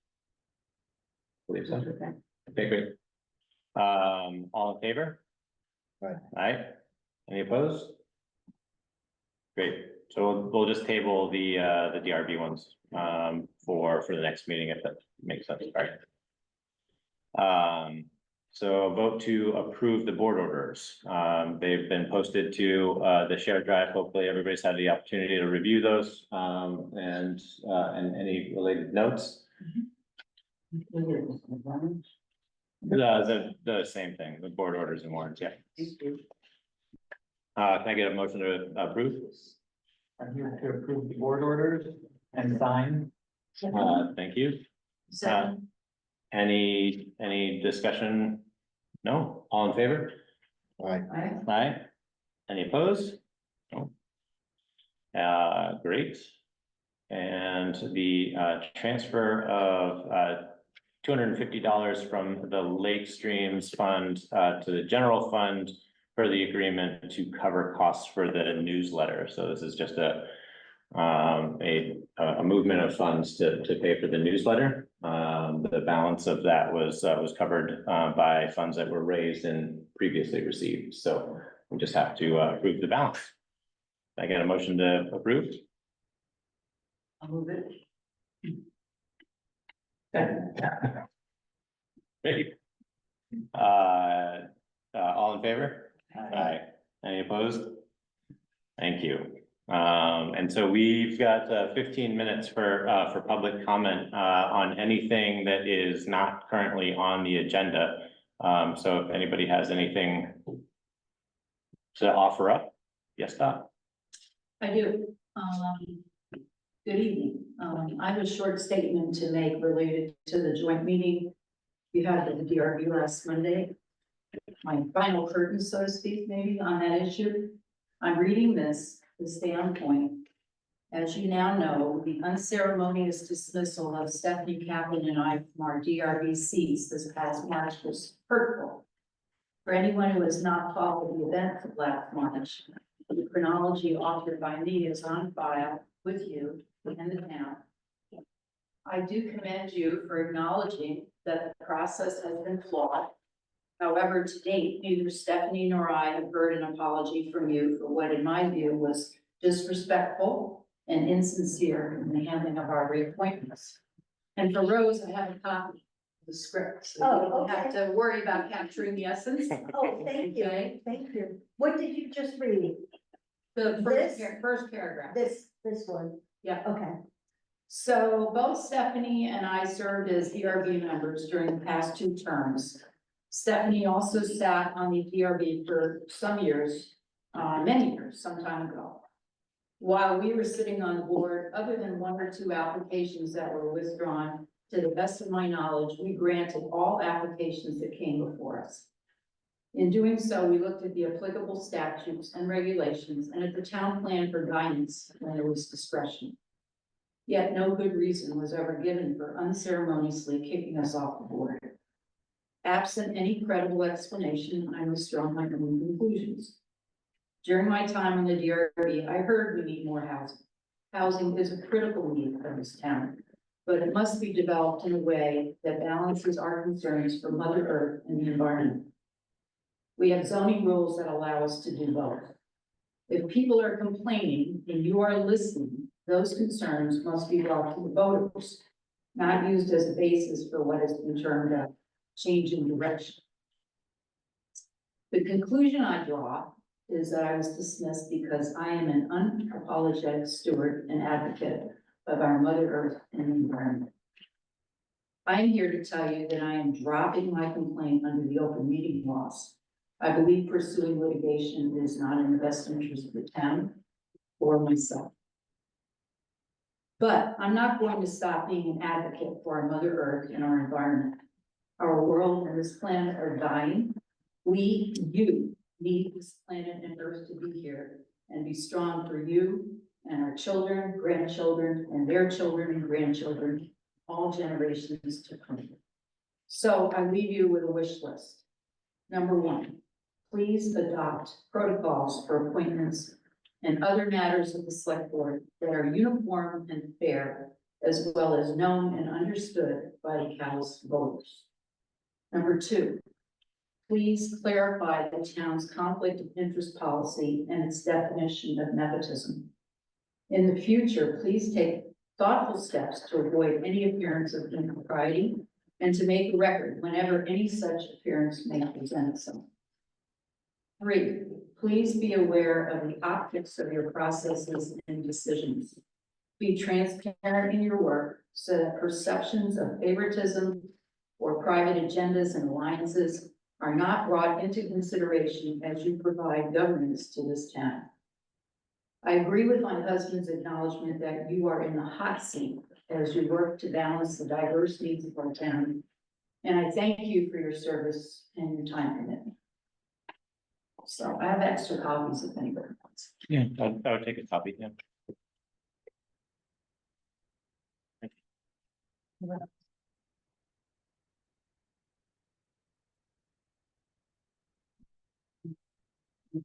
Believe so. Okay, great. All in favor? Aye. Aye. Any opposed? Great, so we'll just table the DRB ones for the next meeting, if that makes sense, right? So a vote to approve the board orders. They've been posted to the shared drive. Hopefully everybody's had the opportunity to review those and any related notes. The same thing, the board orders and warrants, yeah. Can I get a motion to approve? I'm here to approve the board orders and sign. Thank you. Second. Any discussion? No, all in favor? Aye. Aye. Any opposed? No. Great. And the transfer of $250 from the Lake Streams Fund to the general fund for the agreement to cover costs for the newsletter. So this is just a movement of funds to pay for the newsletter. The balance of that was covered by funds that were raised and previously received. So we just have to approve the balance. I get a motion to approve? I'll move it. Great. All in favor? Aye. Any opposed? Thank you. And so we've got 15 minutes for public comment on anything that is not currently on the agenda. So if anybody has anything to offer up, yes, Dot? I do. Good evening. I have a short statement to make related to the joint meeting you had at the DRB last Monday. My final curtain, so to speak, maybe on that issue. I'm reading this to stay on point. As you now know, the unceremonious dismissal of Stephanie Kaplan and I from our DRB seats this past March was hurtful. For anyone who has not followed the events of last March, the chronology authored by me is on file with you and the town. I do commend you for acknowledging that the process has been flawed. However, to date, neither Stephanie nor I have heard an apology from you for what, in my view, was disrespectful and insincere in the handling of our reappointments. And for Rose, I have a copy of the script, so you don't have to worry about capturing the essence. Oh, thank you, Okay. thank you. What did you just read? The This? first paragraph. This one? Yeah. Okay. So both Stephanie and I served as DRB members during the past 2 terms. Stephanie also sat on the DRB for some years, many years, some time ago. While we were sitting on the board, other than 1 or 2 applications that were withdrawn, to the best of my knowledge, we granted all applications that came before us. In doing so, we looked at the applicable statutes and regulations and at the town plan for guidance when there was discretion. Yet no good reason was ever given for unceremoniously kicking us off the board. Absent any credible explanation, I must draw my own conclusions. During my time on the DRB, I heard we need more housing. Housing is a critical need for this town, but it must be developed in a way that balances our concerns for Mother Earth and the environment. We have zoning rules that allow us to do both. If people are complaining and you are listening, those concerns must be brought to the voters, not used as a basis for what has been termed a change in direction. The conclusion I draw is that I was dismissed because I am an unapologetic steward and advocate of our Mother Earth and the environment. I am here to tell you that I am dropping my complaint under the open meeting laws. I believe pursuing litigation is not in the best interest of the town or myself. But I'm not going to stop being an advocate for our Mother Earth and our environment. Our world and this planet are dying. You need this planet and Earth to be here and be strong for you and our children, grandchildren, and their children and grandchildren, all generations to come. So I leave you with a wish list. Number 1, please adopt protocols for appointments and other matters of the select board that are uniform and fair, as well as known and understood by the Calais voters. Number 2, please clarify the town's conflict of interest policy and its definition of nepotism. In the future, please take thoughtful steps to avoid any appearance of impropriety and to make a record whenever any such appearance may present itself. 3, please be aware of the optics of your processes and decisions. Be transparent in your work so that perceptions of favoritism or private agendas and alliances are not brought into consideration as you provide governance to this town. I agree with my husband's acknowledgement that you are in the hot seat as you work to balance the diverse needs of our town. And I thank you for your service and your time commitment. So I have extra copies if anybody wants. Yeah, I would take a copy, yeah. Does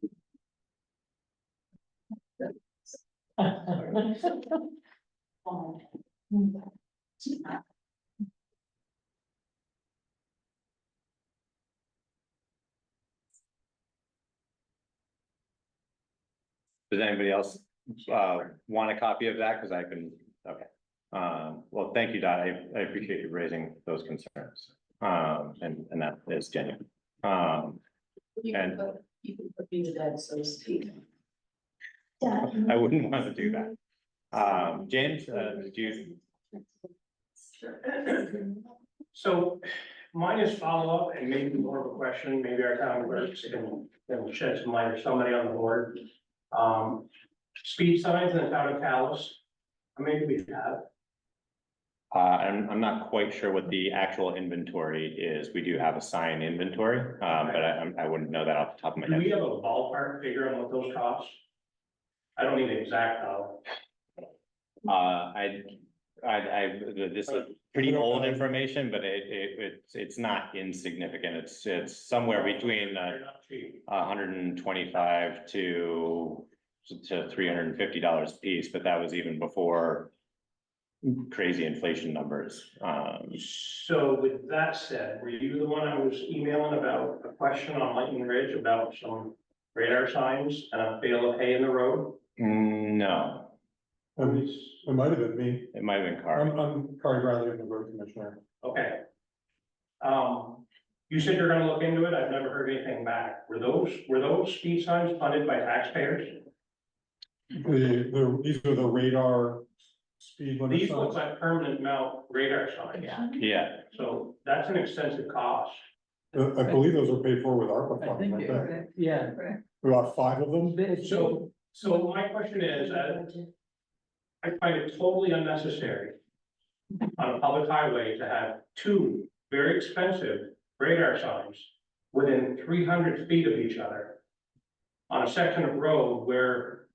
anybody else want a copy of that? Because I can, okay. Well, thank you, Dot. I appreciate you raising those concerns. And that is genuine. And You can put me to bed, so to speak. I wouldn't want to do that. James, do you? So mine is follow-up and maybe more of a question, maybe our town clerks can shed some light or somebody on the board. Speed signs in the town of Calais, how many do we have? I'm not quite sure what the actual inventory is. We do have a sign inventory, but I wouldn't know that off the top of my Do we head. have a ballpark figure on what those cost? I don't need the exact dollar. This is pretty old information, but it's not insignificant. It's somewhere between They're not cheap. $125 to $350 a piece, but that was even before crazy inflation numbers. So with that said, were you the one I was emailing about a question on Lightning Ridge about some radar signs and a bale of hay in the road? No, It might have been me. it might have been Carl. I'm Carl Bradley, I'm the road commissioner. Okay. You said you're gonna look into it. I've never heard anything back. Were those speed signs funded by taxpayers? These are the radar speed limit These look signs. like permanent mount radar signs. Yeah, So that's an extensive cost. I believe those are paid for with ARPA funds, aren't they? Yeah. About 5 of them. So my question is, I find it totally unnecessary on a public highway to have two very expensive radar signs within 300 feet of each other on a section of road where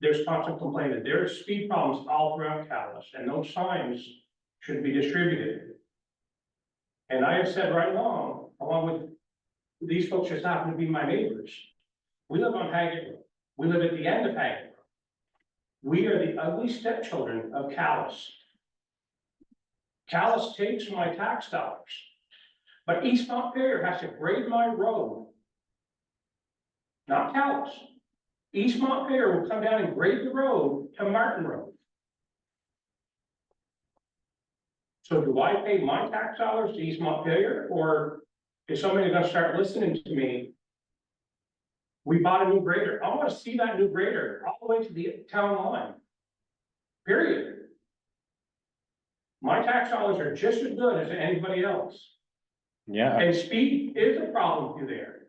there's constant complaining. There are speed problems all throughout Calais, and those signs should be distributed. And I have said right along with these folks just happen to be my neighbors. We live on Haggett Road. We live at the end of Haggett Road. We are the ugly stepchildren of Calais. Calais takes my tax dollars, but East Montpelier has to grade my road. Not Calais. East Montpelier will come down and grade the road to Martin Road. So do I pay my tax dollars to East Montpelier, or is somebody gonna start listening to me? We bought a new grader. I wanna see that new grader all the way to the town line. Period. My tax dollars are just as good as anybody else. yeah. And speed is a problem through there.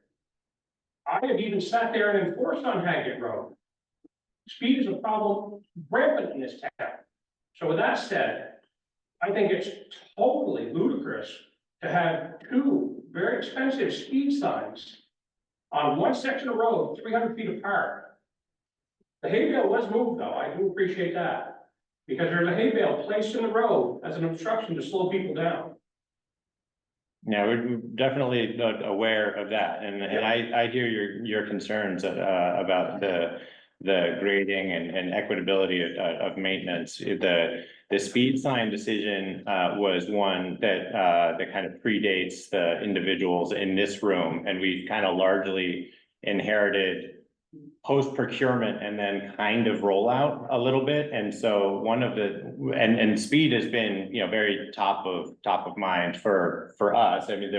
I have even sat there and enforced on Haggett Road. Speed is a problem rampant in this town. So with that said, I think it's totally ludicrous to have two very expensive speed signs on one section of road, 300 feet apart. The hay bale was moved though, I do appreciate that, because there's a hay bale placed in the road as an obstruction to slow people down. Yeah, we're definitely aware of that, and I hear your concerns about the grading and equitability of maintenance. The speed sign decision was one that kind of predates the individuals in this room, and we kind of largely inherited post procurement and then kind of rollout a little bit. And so one of the, and speed has been, very top of mind for us. I mean,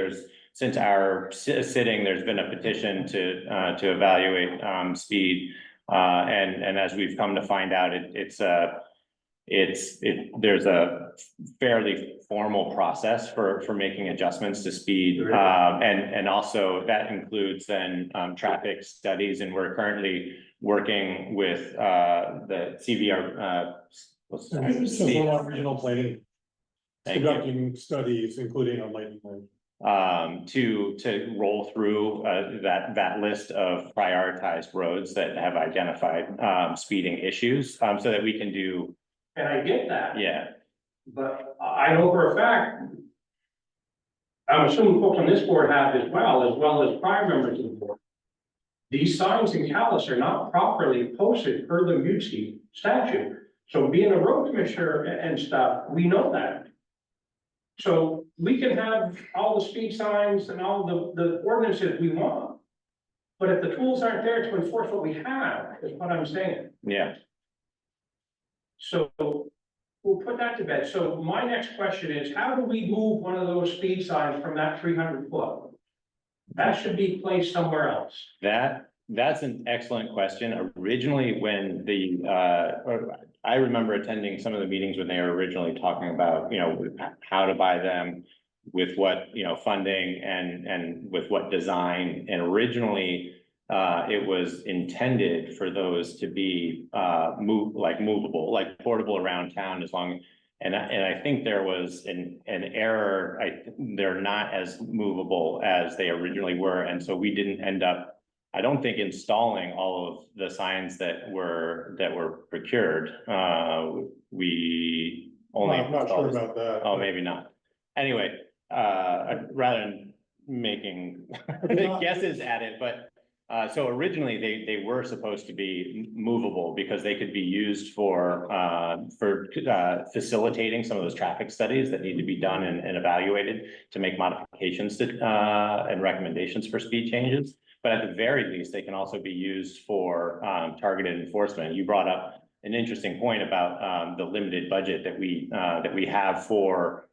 since our sitting, there's been a petition to evaluate speed. And as we've come to find out, there's a fairly formal process for making adjustments to speed. And also that includes then traffic studies, and we're currently working with the CVR. Central Regional Planning, Thank you. conducting studies, including on Lightning Lane. To roll through that list of prioritized roads that have identified speeding issues, so that we can do. And I get that. Yeah. But I know for a fact, I'm assuming folks on this board have as well as prior members of the board. these signs in Calais are not properly posted per the Mutsi statute. So being a road commissioner and stuff, we know that. So we can have all the speed signs and all the ordinances we want. But if the tools aren't there to enforce what we have, is what I'm saying. Yeah. So we'll put that to bed. So my next question is, how do we move one of those speed signs from that 300 foot? That should be placed somewhere else. That's an excellent question. Originally, when I remember attending some of the meetings when they were originally talking about, how to buy them, with what, funding and with what design. And originally, it was intended for those to be movable, like portable around town as long. And I think there was an error. They're not as movable as they originally were. And so we didn't end up, I don't think, installing all of the signs that were procured. We only. I'm not sure about that. Oh, maybe not. Anyway, rather than making guesses at it, but so originally they were supposed to be movable because they could be used for facilitating some of those traffic studies that need to be done and evaluated to make modifications to and recommendations for speed changes. But at the very least, they can also be used for targeted enforcement. You brought up an interesting point about the limited budget that we have for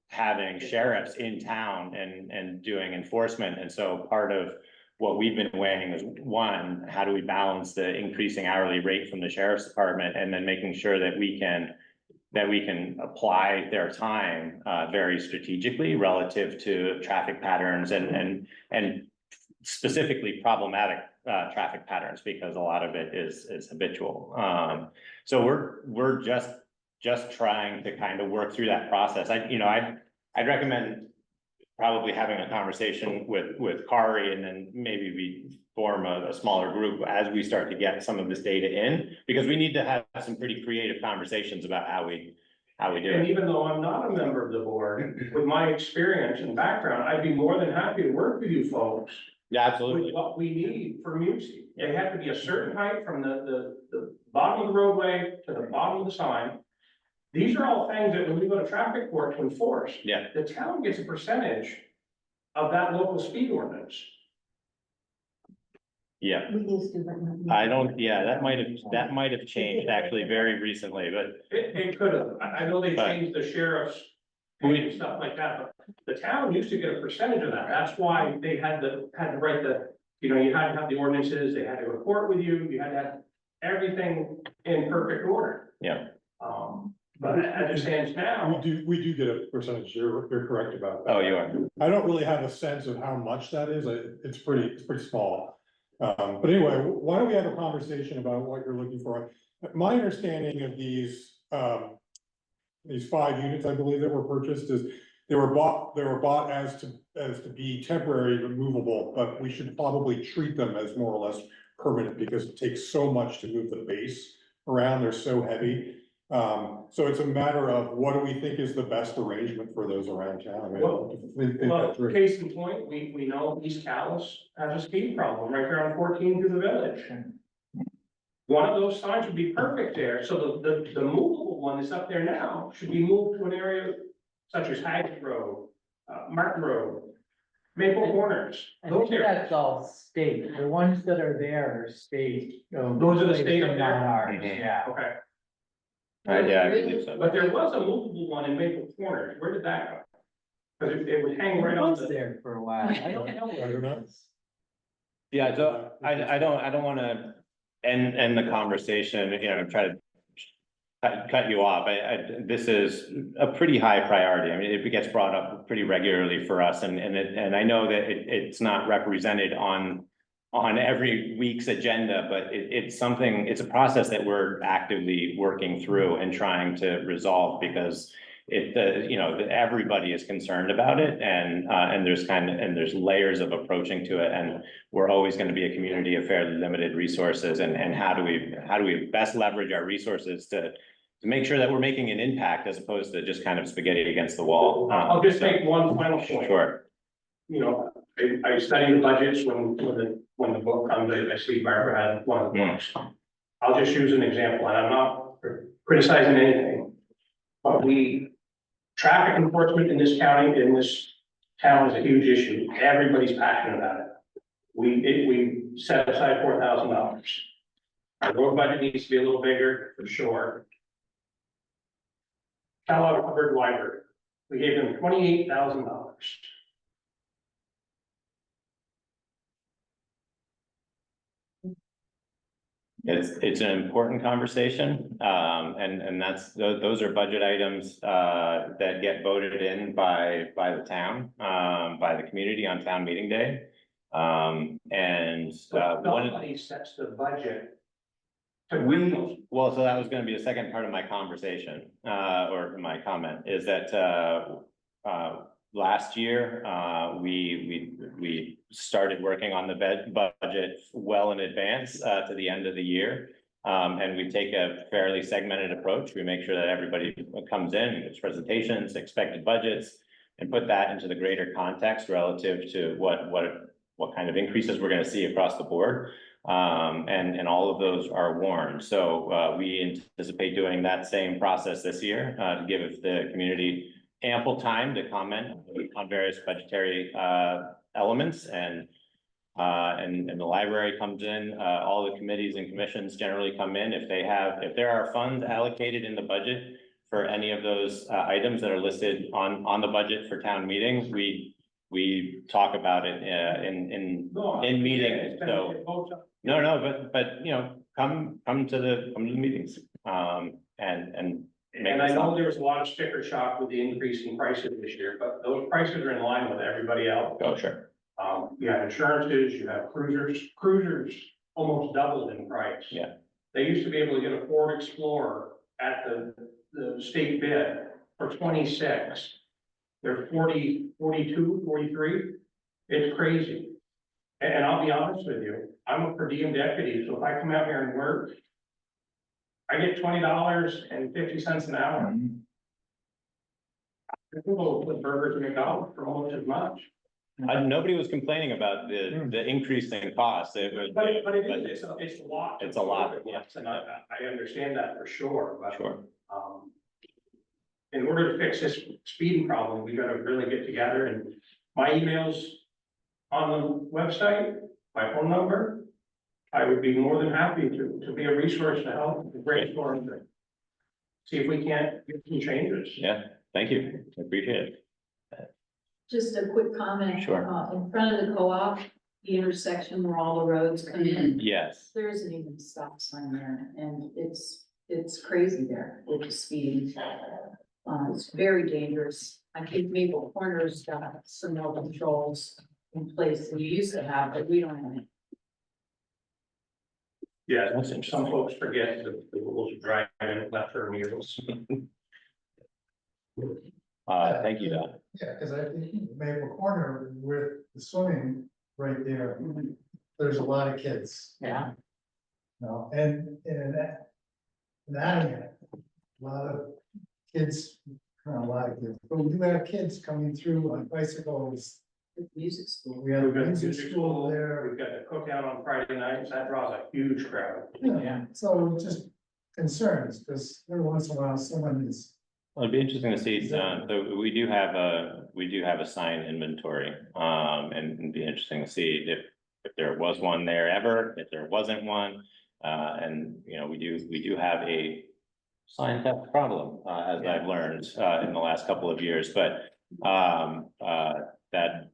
having sheriffs in town and doing enforcement. And so part of what we've been weighing is, one, how do we balance the increasing hourly rate from the sheriff's department, and then making sure that we can apply their time very strategically relative to traffic patterns and specifically problematic traffic patterns, because a lot of it is habitual. So we're just trying to kind of work through that process. I'd recommend probably having a conversation with Kari, and then maybe we form a smaller group as we start to get some of this data in, because we need to have some pretty creative conversations about how we do And it. even though I'm not a member of the board, with my experience and background, I'd be more than happy to work with you folks. Yeah, absolutely. With what we need for Mutsi. They have to be a certain height from the bottom of the roadway to the bottom of the sign. These are all things that when we go to traffic court to enforce. Yeah. The town gets a percentage of that local speed ordinance. Yeah. That might have changed actually very recently, but It could have. I know they changed the sheriff's and stuff like that, but the town used to get a percentage of that. That's why they had to write you had to have the ordinances, they had to report with you, you had to have everything in perfect order. yeah. But as it stands now. We do get a percentage, you're correct about that. Oh, you are. I don't really have a sense of how much that is, it's pretty small. But anyway, why don't we have a conversation about what you're looking for? My understanding of these 5 units, I believe, that were purchased is they were bought as to be temporary removable, but we should probably treat them as more or less permanent, because it takes so much to move the base around, they're so heavy. So it's a matter of what do we think is the best arrangement for those around town? I mean, Well, case in point, we know East Calais has a speed problem right there on 14 through the village. One of those signs would be perfect there, so the movable one that's up there now should be moved to an area such as Haggard Road, Martin Road, Maple Corners. Those areas. That's all state, the ones that are there are state. Those are the state up there? Not ours, Mhm. yeah. Okay, Yeah, I believe so. but there was a movable one in Maple Corners, where did that go? Because it would hang right It on was the. there for a while, I don't know. I don't know. Yeah, so I don't wanna end the conversation, try to cut you off. This is a pretty high priority. I mean, it gets brought up pretty regularly for us, and I know that it's not represented on every week's agenda, but it's a process that we're actively working through and trying to resolve, because everybody is concerned about it, and there's layers of approaching to it, and we're always going to be a community of fairly limited resources, and how do we best leverage our resources to make sure that we're making an impact, as opposed to just kind of spaghetti against the wall. I'll just make one final point. Sure. I study the budgets when the book comes, I see Barbara had one of the books. I'll just use an example, and I'm not criticizing anything. But traffic enforcement in this county, in this town is a huge issue. Everybody's passionate about it. We set aside $4,000. Our road budget needs to be a little bigger, for sure. Calais Covered Library, we gave them $28,000. It's an important conversation, and those are budget items, that get voted in by the town, by the community on town meeting day. Nobody sets the budget. Well, so that was gonna be the second part of my conversation, or my comment, is that, last year, we started working on the budget well in advance, to the end of the year. And we take a fairly segmented approach. We make sure that everybody comes in, gives presentations, expected budgets, and put that into the greater context relative to what kind of increases we're gonna see across the board. And all of those are warned. So, we anticipate doing that same process this year, to give the community ample time to comment on various budgetary elements, and the library comes in, all the committees and commissions generally come in. If there are funds allocated in the budget for any of those items that are listed on the budget for town meetings, we talk about it in meetings. So but come to the meetings, And I know there was a lot of sticker shock with the increase in prices this year, but those prices are in line with everybody else. Oh, sure. You have insurances, you have cruisers almost doubled in price. Yeah. They used to be able to get a Ford Explorer at the state bid for 26. They're 40, 42, 43. It's crazy. And I'll be honest with you, I'm a per diem deputy, so if I come out here and work, I get $20.50 an hour. I can go with burgers and McDonald's for almost as much. Nobody was complaining about the increase in cost. It's It's a lot. It's a lot, yeah. And I understand that for sure, but. Sure. In order to fix this speeding problem, we gotta really get together, and my emails on the website, my phone number. I would be more than happy to be a resource to help brainstorm and see if we can't get some changes. Yeah, thank you. I appreciate it. Just a quick comment. Sure. In front of the co-op, the intersection where all the roads come in, Yes. there isn't even a stop sign there, and it's crazy there with the speed. It's very dangerous. I think Maple Corners got some more controls in place than you used to have, but we don't have any. Yeah, That's interesting. some folks forget the rules of driving left turn mules. Thank you, Don. Yeah, because I think Maple Corner with the swimming right there, there's a lot of kids. Yeah. No, and that, a lot of kids, not a lot of kids, but we do have kids coming through on bicycles. Music school. We have We've got music school there. We've got the cookout on Friday nights, that draws a huge crowd. Yeah, so just concerns, because every once in a while, someone is. Well, it'd be interesting to see, so we do have a sign inventory, and it'd be interesting to see if there was one there ever, if there wasn't one. And, we do have a sign theft problem, as I've learned, in the last couple of years, but,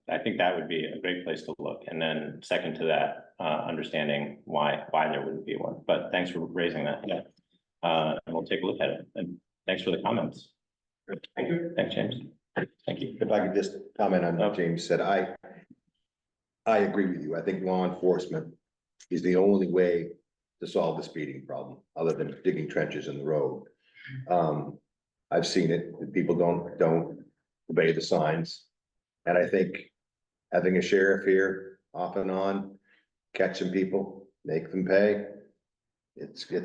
I think that would be a great place to look. And then second to that, understanding why there wouldn't be one, but thanks for raising that. Yeah. And we'll take a look at it, and thanks for the comments. Thank you. Thanks, James. Thank you. If I could just comment on what James said, I agree with you. I think law enforcement is the only way to solve the speeding problem, other than digging trenches in the road. I've seen it, people don't obey the signs. And I think having a sheriff here off and on, catching people, make them pay, eventually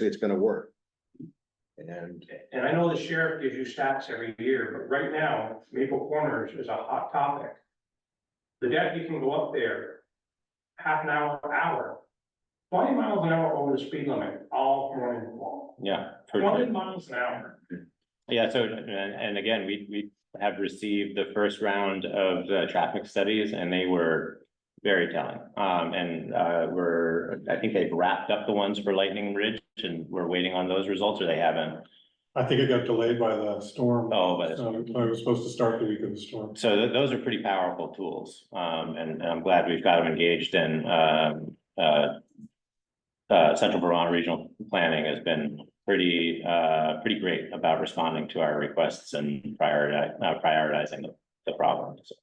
it's gonna work. And I know the sheriff gives you stats every year, but right now, Maple Corners is a hot topic. The deputy can go up there half an hour, 20 miles an hour over the speed limit all morning long. Yeah. for 20 sure. miles an hour. Yeah, so, and again, we have received the first round of traffic studies and they were very telling. I think they've wrapped up the ones for Lightning Ridge and we're waiting on those results, or they haven't. I think it got delayed by the storm. Oh, but So I was supposed to start the week of the storm. so those are pretty powerful tools. And I'm glad we've got them engaged in, Central Vermont Regional Planning has been pretty great about responding to our requests and prioritizing the problem. So,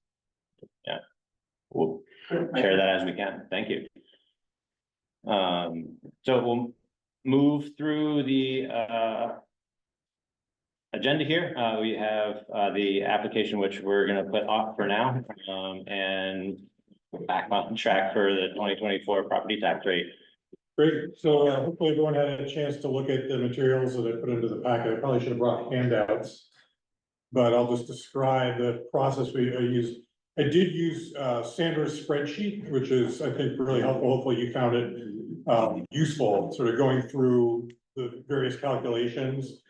yeah, we'll share that as we can. Thank you. So we'll move through the agenda here. We have the application, which we're going to put off for now, and we're back on track for the 2024 property tax rate. Great, so hopefully everyone had a chance to look at the materials that I put into the packet. I probably should have brought handouts. But I'll just describe the process I used. I did use Sandra's spreadsheet, which is, I think, really helpful. Hopefully you found it useful, sort of going through the various calculations.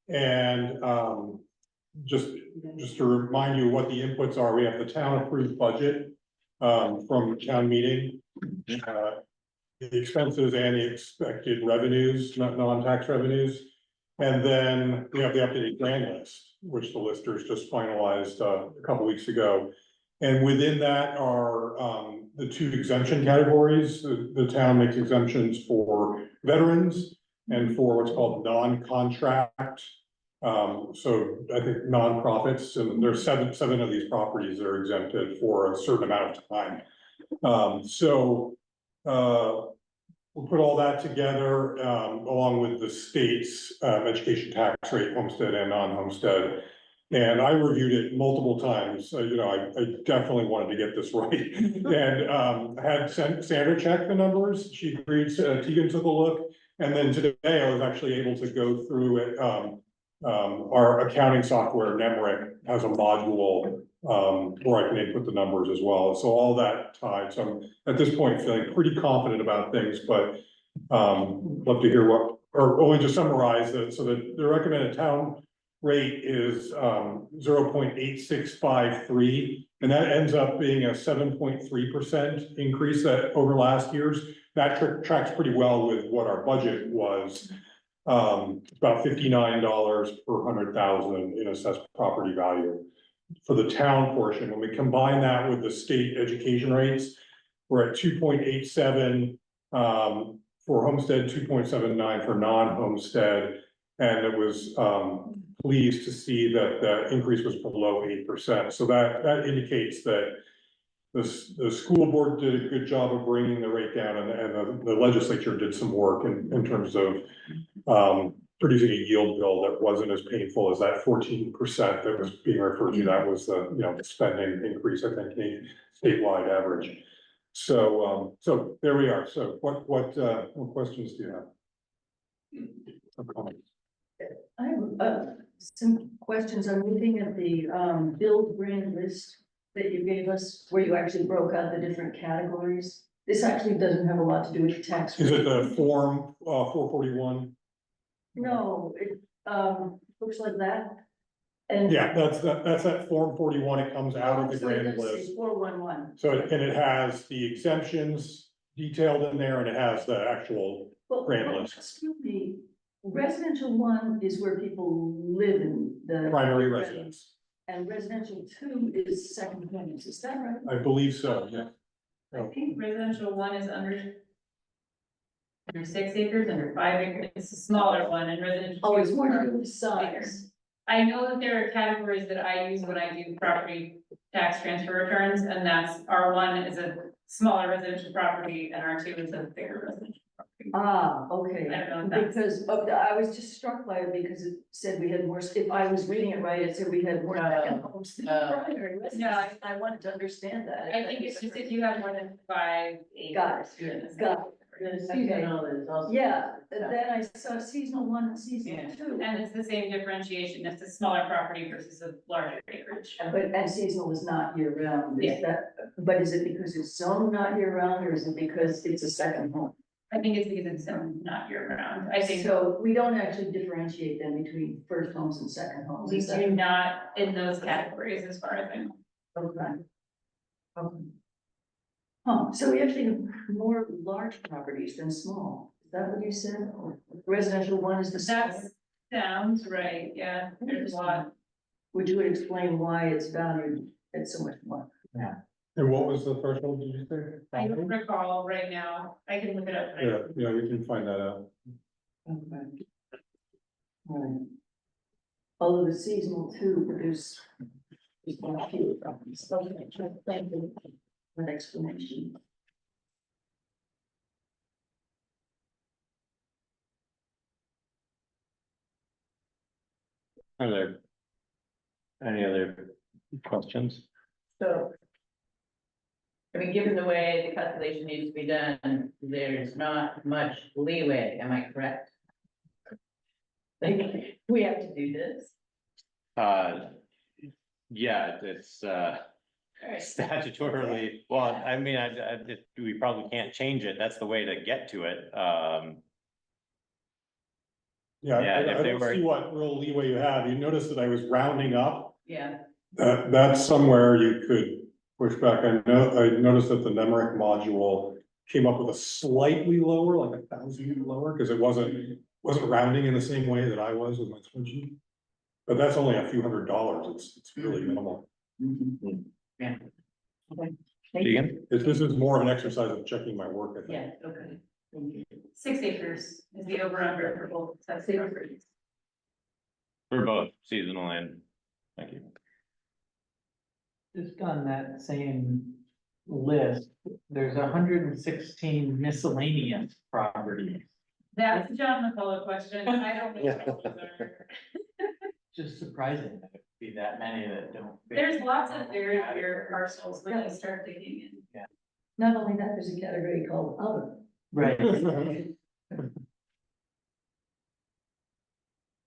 And just to remind you what the inputs are, we have the town approved budget from town meeting. The expenses and the expected revenues, not non-tax revenues. And then we have the updated grand list, which the listers just finalized a couple weeks ago. And within that are the two exemption categories. The town makes exemptions for veterans and for what's called non-contract. So I think nonprofits, and there's seven of these properties that are exempted for a certain amount of time. We'll put all that together, along with the state's education tax rate, homestead and non-homestead. And I reviewed it multiple times. I definitely wanted to get this right. And I had Sandra check the numbers. She agreed, Tegan took a look. And then today I was actually able to go through it. Our accounting software, Nemrick, has a module where I can input the numbers as well. So all that tied. So I'm at this point feeling pretty confident about things, but love to hear or only to summarize that. So the recommended town rate is 0.8653, and that ends up being a 7.3% increase that over last year's. That tracks pretty well with what our budget was. It's about $59 per 100,000 in assessed property value for the town portion. When we combine that with the state education rates, we're at 2.87 for homestead, 2.79 for non-homestead. And it was pleased to see that the increase was below 8%. So that indicates that the school board did a good job of bringing the rate down, and the legislature did some work in terms of producing a yield bill that wasn't as painful as that 14% that was being referred to. That was the spending increase, I think, the statewide average. So there we are. So what questions do you have? I have some questions. I'm looking at the build grand list that you gave us, where you actually broke out the different categories. This actually doesn't have a lot to do with the tax. Is it the form 441? No, it looks like that. And Yeah, that's that form 41. It comes out of the grand list. 411. So, and it has the exemptions detailed in there, and it has the actual grand list. Excuse me, residential 1 is where people live in the Primary residence. And residential 2 is second homes, is that right? I believe so, yeah. I think residential 1 is under 6 acres, under 5 acres. It's a smaller one, and residential. Oh, it's 2 more are to do with bigger. size. I know that there are categories that I use when I do property tax transfer returns, and that's R1 is a smaller residential property and R2 is a bigger residential property. Ah, okay, I don't know if that's. because I was just struck by it because it said we had more, if I was reading it right, it said we had more second homes than primary residence. No, I wanted to understand that. I think it's just if you have more than 5 acres. Got it, got it. The seasonal is also. Yeah, then I saw seasonal one and seasonal Yeah, two. and it's the same differentiation, it's a smaller property versus a larger acreage. And seasonal is not year round, Yeah. is that, but is it because it's zoned not year round, or is it because it's a second home? I think it's because it's not year round, I think So we don't actually differentiate then between first homes and second homes, we is that? do not in those categories as far as I know. Okay. Okay. Huh, so we actually have more large properties than small, is that what you said? Residential one is the That smaller? sounds right, yeah, there's a lot. Would you explain why it's valued at so much more? And what was the threshold, did you say? I don't recall right now, I can look it up. Yeah, yeah, we can find that out. Okay. Alright. Although the seasonal two produce. A few properties. Okay, thank you for that explanation. Are there any other questions? So. I mean, given the way the calculation needs to be done, there's not much leeway, am I correct? Like, we have to do this. Yeah, it's statutorily, well, I mean, we probably can't change it, that's the way to get to it, Yeah, Yeah, if I they don't were- see what real leeway you have. You notice that I was rounding up. Yeah. That's somewhere you could push back. I noticed that the Nemrick module came up with a slightly lower, like 1,000 lower, because it wasn't rounding in the same way that I was with my spreadsheet. But that's only a few $100s. It's really minimal. Yeah. Okay. Vegan? This is more of an exercise of checking my work, I think. Yeah, okay. 6 acres is the over under for both sets of properties. For both seasonal and, thank you. Just on that same list, there's 116 miscellaneous properties. That's a John McCullough question, I don't know. what those are. Just surprising that it would be that many that don't. fit. There's lots of very rare parcels when you start digging in. Not only that, there's a category called other, Right.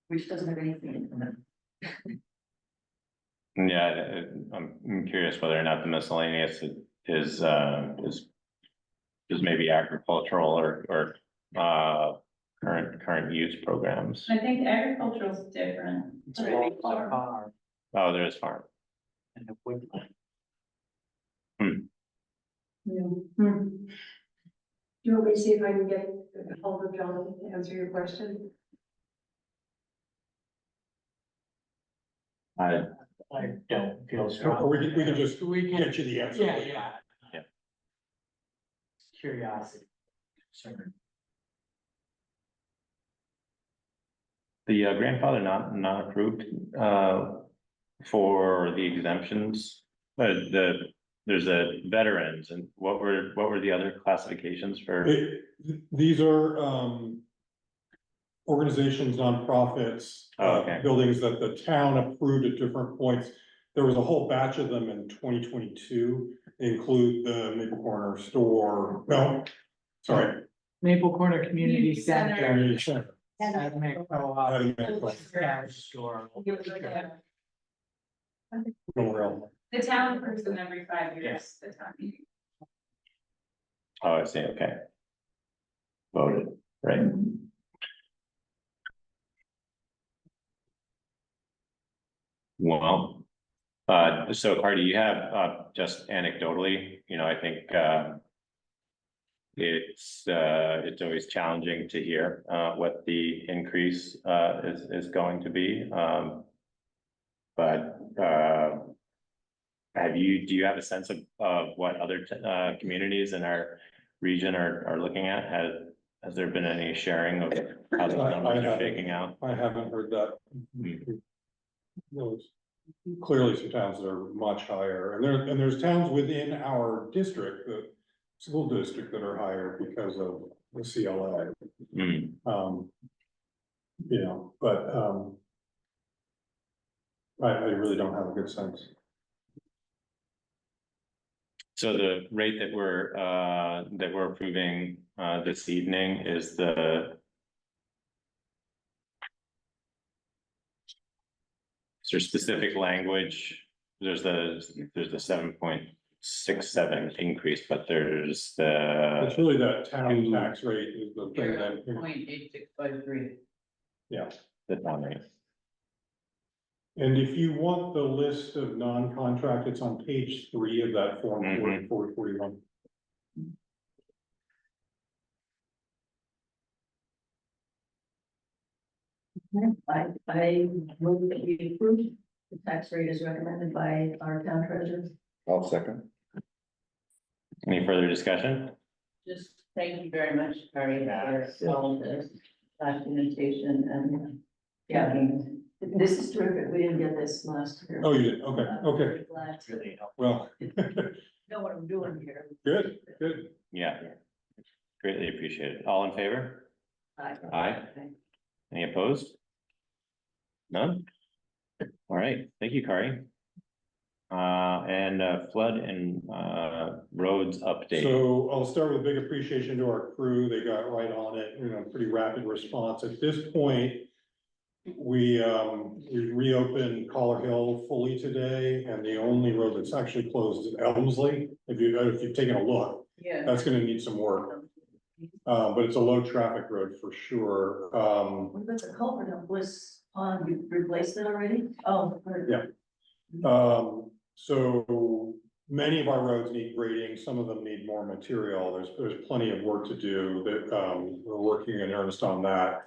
which doesn't have anything in common. Yeah, I'm curious whether or not the miscellaneous is maybe agricultural or current use programs. I think agricultural is different. It's all farm Oh, there is farm. and the woodland. Yeah. Do you want me to see if I can get a hold of John to answer your question? I don't feel strong. Or we can just We can, get you the answer. yeah. Yeah. Curiosity. Concern. The grandfather not approved for the exemptions, there's a veterans and what were the other classifications for? These are, organizations, nonprofits, Oh, okay. buildings that the town approved at different points. There was a whole batch of them in 2022, include the Maple Corner store, no, sorry. Maple Corner Community Community Center. Center. Community Center. Academic Co-op. Cash store. Memorial. The town approves them every 5 years, the town meeting. Oh, I see, okay. Voted, right? Well, so Cardi, you have, just anecdotally, I think, it's always challenging to hear, what the increase, is going to be, but, do you have a sense of what other, communities in our region are looking at? Has there been any sharing of how those numbers are shaking out? I haven't heard that. Hmm. There's clearly some towns that are much higher, and there's towns within our district, the school district, that are higher because of the CLA. Hmm. But I really don't have a good sense. So the rate that we're approving, this evening is is there specific language? There's the 7.67 increase, but there's It's really that town tax rate is the thing that. 0.8653. Yeah, the town rate. and if you want the list of non-contract, it's on page 3 of that form, Mhm. 41. I move that we approve the tax rate as recommended by our town treasurer. I'll second. Any further discussion? Just thank you very much, Carrie, for all of this documentation and, yeah, I mean, this is terrific. We didn't get this last year. Oh, you did, okay, okay, Glad to well, know what I'm doing here. good, good. Yeah. Greatly appreciated. All in favor? Aye. Any opposed? None? All right, thank you, Kari. And flood and roads update. So I'll start with a big appreciation to our crew. They got right on it, pretty rapid response. At this point, we reopened Collar Hill fully today, and the only road that's actually closed is Elmsley. If you've taken a look, Yeah. that's gonna need some work. But it's a low traffic road for sure. What about the culvert on Bliss Pond? You replaced it already? Oh. good. Yeah. So many of our roads need grading, some of them need more material, there's plenty of work to do that, we're working in earnest on that.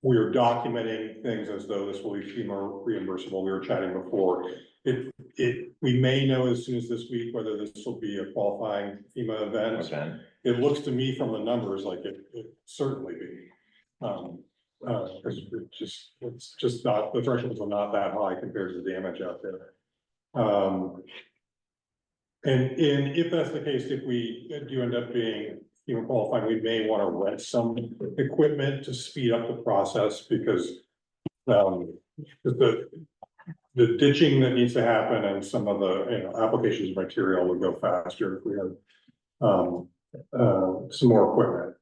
We are documenting things as though this will be FEMA reimbursable, we were chatting before. We may know as soon as this week whether this will be a qualifying FEMA event. Okay. It looks to me from the numbers like it certainly be. Because it's just not, the thresholds are not that high compared to the damage out there. And if that's the case, if we do end up being FEMA qualified, we may want to rent some equipment to speed up the process because the ditching that needs to happen and some of the, applications of material would go faster if we had some more equipment.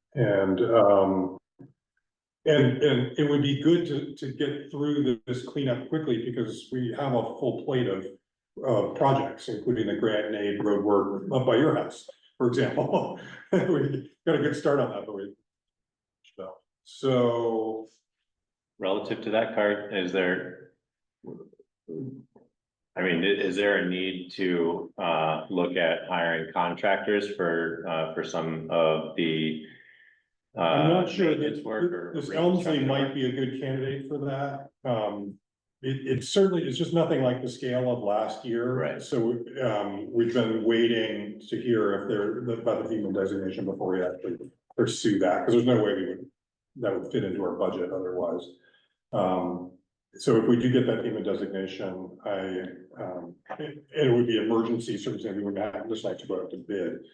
And it would be good to get through this cleanup quickly because we have a full plate of projects, including the grant and aid road work up by your house, for example. We got a good start on that, but so. Relative to that, Cart, is there? I mean, is there a need to look at hiring contractors for some of the? I'm not sure maintenance work or this Elmsley reconstruction might work? be a good candidate for that. It's certainly not like the scale of last year. Right. So, we've been waiting to hear about the FEMA designation before we actually pursue that, because there's no way that would fit into our budget otherwise. So if we do get that FEMA designation, it would be emergency circumstance, we wouldn't have this to go out to bid.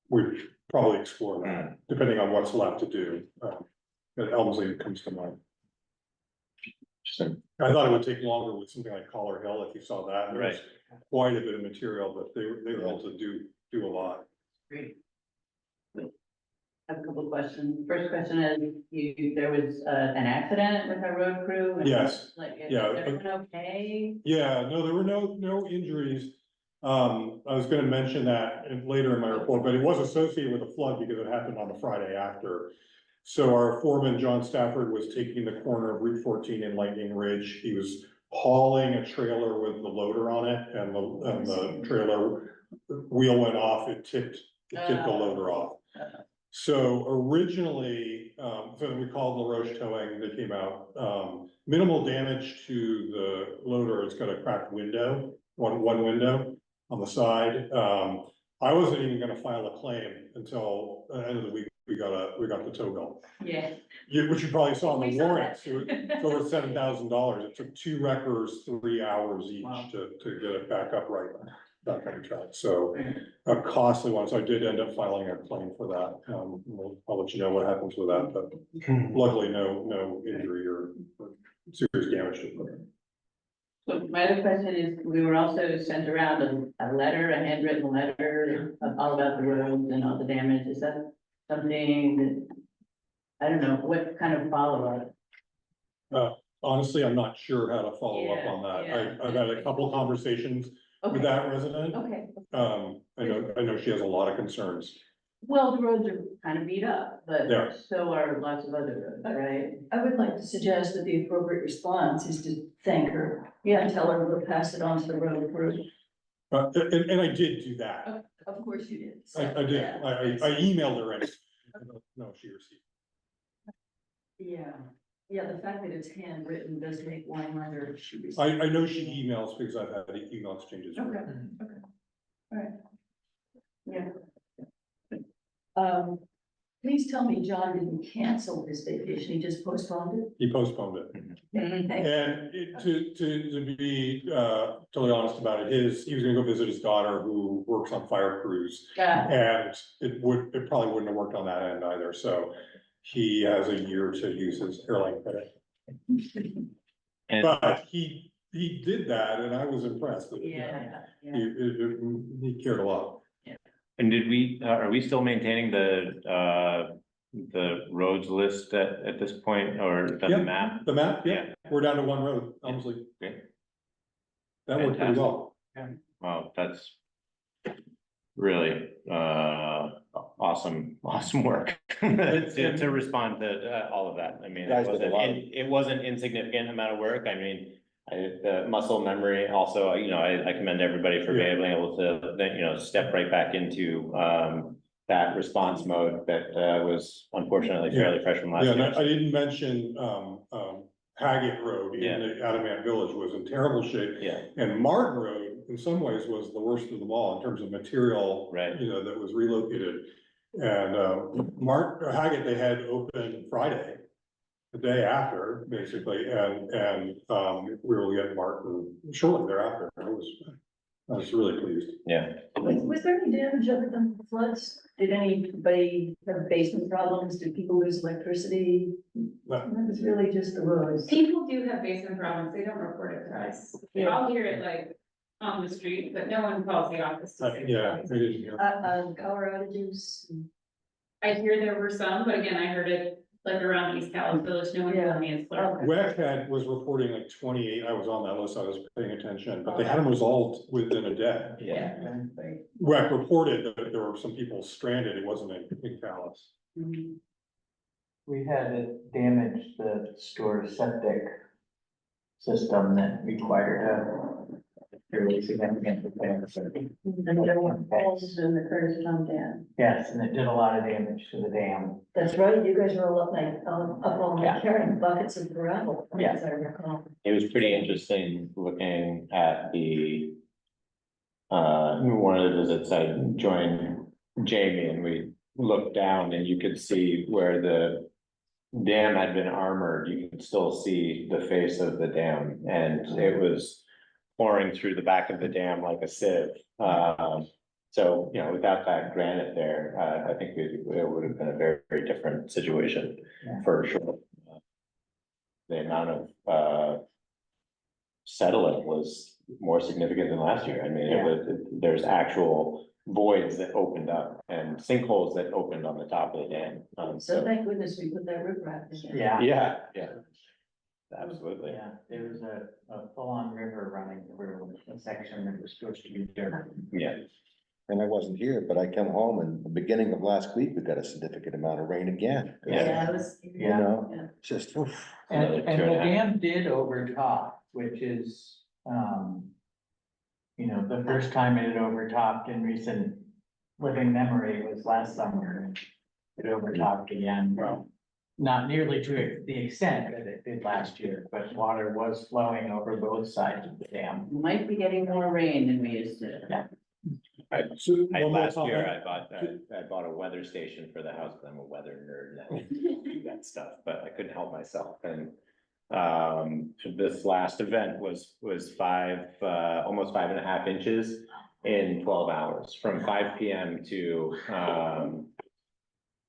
We'd probably explore that, depending on what's left to do. But Elmsley comes to mind. Interesting. I thought it would take longer with something like Collar Hill, if you saw that. There was quite a bit of material, but they were able to do a lot. Great. I have a couple of questions. First question is, there was an accident with our road crew? Yes. Is Yeah. everyone okay? Yeah, no, there were no injuries. I was gonna mention that later in my report, but it was associated with a flood because it happened on the Friday after. So our foreman, John Stafford, was taking the corner of Route 14 in Lightning Ridge. He was hauling a trailer with the loader on it, and the trailer wheel went off, it tipped the loader off. So originally, so we called LaRoche Towing, they came out, minimal damage to the loader, it's got a cracked window, one window on the side. I wasn't even gonna file a claim until the end of the week, we got the tow bill. Yeah. Which you probably saw in We the saw warrants, that. it's over $7,000, it took 2 wreckers 3 hours each to get it back up right. That kind of track, so a costly one, so I did end up filing a claim for that, I'll let you know what happens with that, but luckily no injury or serious damage to it. So my other question is, we were also sent around a letter, a handwritten letter all about the roads and all the damage. Is that something that, I don't know, what kind of follow-up? Honestly, I'm not sure how to follow up on that. Yeah. I've had a couple conversations with Okay, that resident. okay. I know she has a lot of concerns. Well, the roads are kind of beat up, but Yeah. so are lots of other roads, right? I would like to suggest that the appropriate response is to thank her. Yeah, and tell her we'll pass it on to the road crew. And I did do that. Of course you did. I did. I emailed her and I don't know if she received. Yeah, yeah, the fact that it's handwritten does make one wonder if she was. I know she emails because I've had email exchanges. with her. Yeah. Please tell me John didn't cancel his vacation, he just postponed it? He postponed it. And to be totally honest about it, he was gonna go visit his daughter who works on fire crews. And it probably wouldn't have worked on that end either, so he has a year to use his airline credit. But he did that and I was impressed. Yeah. He cared a lot. And did we, are we still maintaining the roads list at this point, or the Yeah, map? The map, yeah, Yeah. we're down to one road, honestly. Okay. That worked pretty well. Wow, that's really, awesome work to respond to all of that. I mean, Guys did a lot of- it wasn't insignificant amount of work. I mean, the muscle memory also, I commend everybody for being able to, step right back into, that response mode that, was unfortunately fairly fresh from last Yeah, year. and I didn't mention, Haggett Road in Yeah. the Adamant Village was in terrible shape. Yeah, And Martin Road, in some ways, was the worst of them all in terms of material. Right. That was relocated. And, Haggett, they had open Friday, the day after, basically, and we were getting Martin shortly thereafter. I was really pleased. yeah. Was there any damage other than floods? Did anybody have basement problems? Did people lose electricity? No. It was really just the roads. People do have basement problems, they don't report it to us. I'll hear it like on the street, but no one calls the office to say. Yeah, we didn't hear. Power outages. I hear there were some, but again, I heard it like around East Calais Village, no one told me it's clear. WEC was reporting like 28, I was on that list, I was paying attention, but they had them resolved within a day. Yeah. WEC reported that there were some people stranded, it wasn't in Calais. We had it damage the store septic system that required a fairly significant repair. And there were holes in the Curtis Town Dam. Yes, and it did a lot of damage to the dam. That's right, you guys were all up like, up all Yeah. night carrying buckets of gravel, Yeah. as I recall. It was pretty interesting looking at one of the visits I joined Jamie and we looked down and you could see where the dam had been armored, you could still see the face of the dam and it was pouring through the back of the dam like a sieve. So, without that granite there, I think it would have been a very, very different situation for sure. The amount of settling was more significant than last year. I mean, there's actual voids that opened up and sinkholes that opened on the top of the dam. So thank goodness we put that riprap in there. Yeah. Absolutely. Yeah, there was a full-on river running through a section that was supposed to be dirt. Yeah. And I wasn't here, but I come home and the beginning of last week, we got a significant amount of rain again. Yeah, it was. You know, just, oof. And Another the 2.5. dam did overtop, which is, the first time it had overtopped in recent living memory was last summer. It overtopped again. Wow. Not nearly to the extent that it did last year, but water was flowing over both sides of the dam. Might be getting more rain than we used to. Last year, I bought a weather station for the house, 'cause I'm a weather nerd and I do that stuff, but I couldn't help myself, and this last event was almost 5.5 inches in 12 hours, from 5 PM to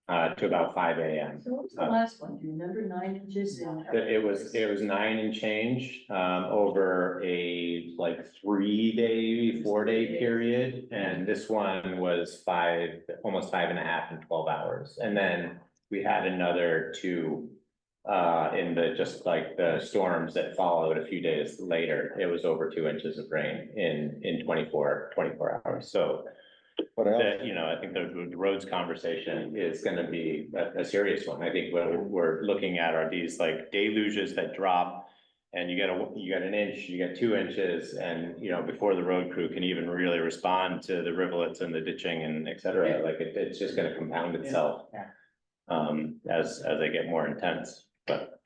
to about 5 a.m. So what was the last one? Do you remember 9 inches? It was 9 and change, over a like 3-day, 4-day period. And this one was almost 5.5 and 12 hours. And then we had another 2, in just like the storms that followed a few days later. It was over 2 inches of rain in 24 hours. So I think the roads conversation is gonna be a serious one. I think what we're looking at are these like deluges that drop. And you get an inch, you get 2 inches, and before the road crew can even really respond to the rivulets and the ditching and et cetera, like it's just gonna compound itself. As they get more intense, but.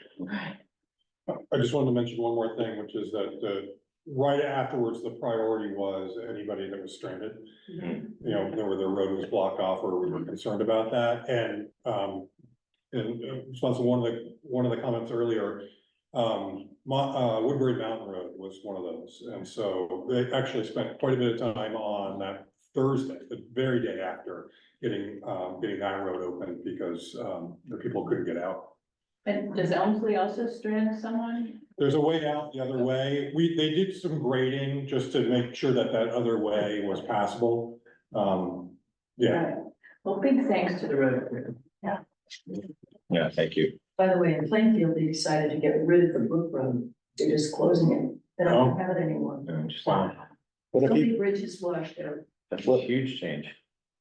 I just wanted to mention one more thing, which is that, right afterwards, the priority was anybody that was stranded. Where their road was blocked off, or we were concerned about that, and, in response to one of the comments earlier, Woodbury Mountain Road was one of those, and so they actually spent quite a bit of time on that Thursday, the very day after getting that road open, because, the people couldn't get out. And does Elmsley also strand someone? There's a way out the other way. They did some grading just to make sure that other way was passable. Yeah. Right. Well, big thanks to the road crew. Yeah, thank you. By the way, in Plainfield, they decided to get rid of the Brook Road. They're just closing it. They don't have it anymore. Wow. What do So many people, bridges washed out. That's a huge change.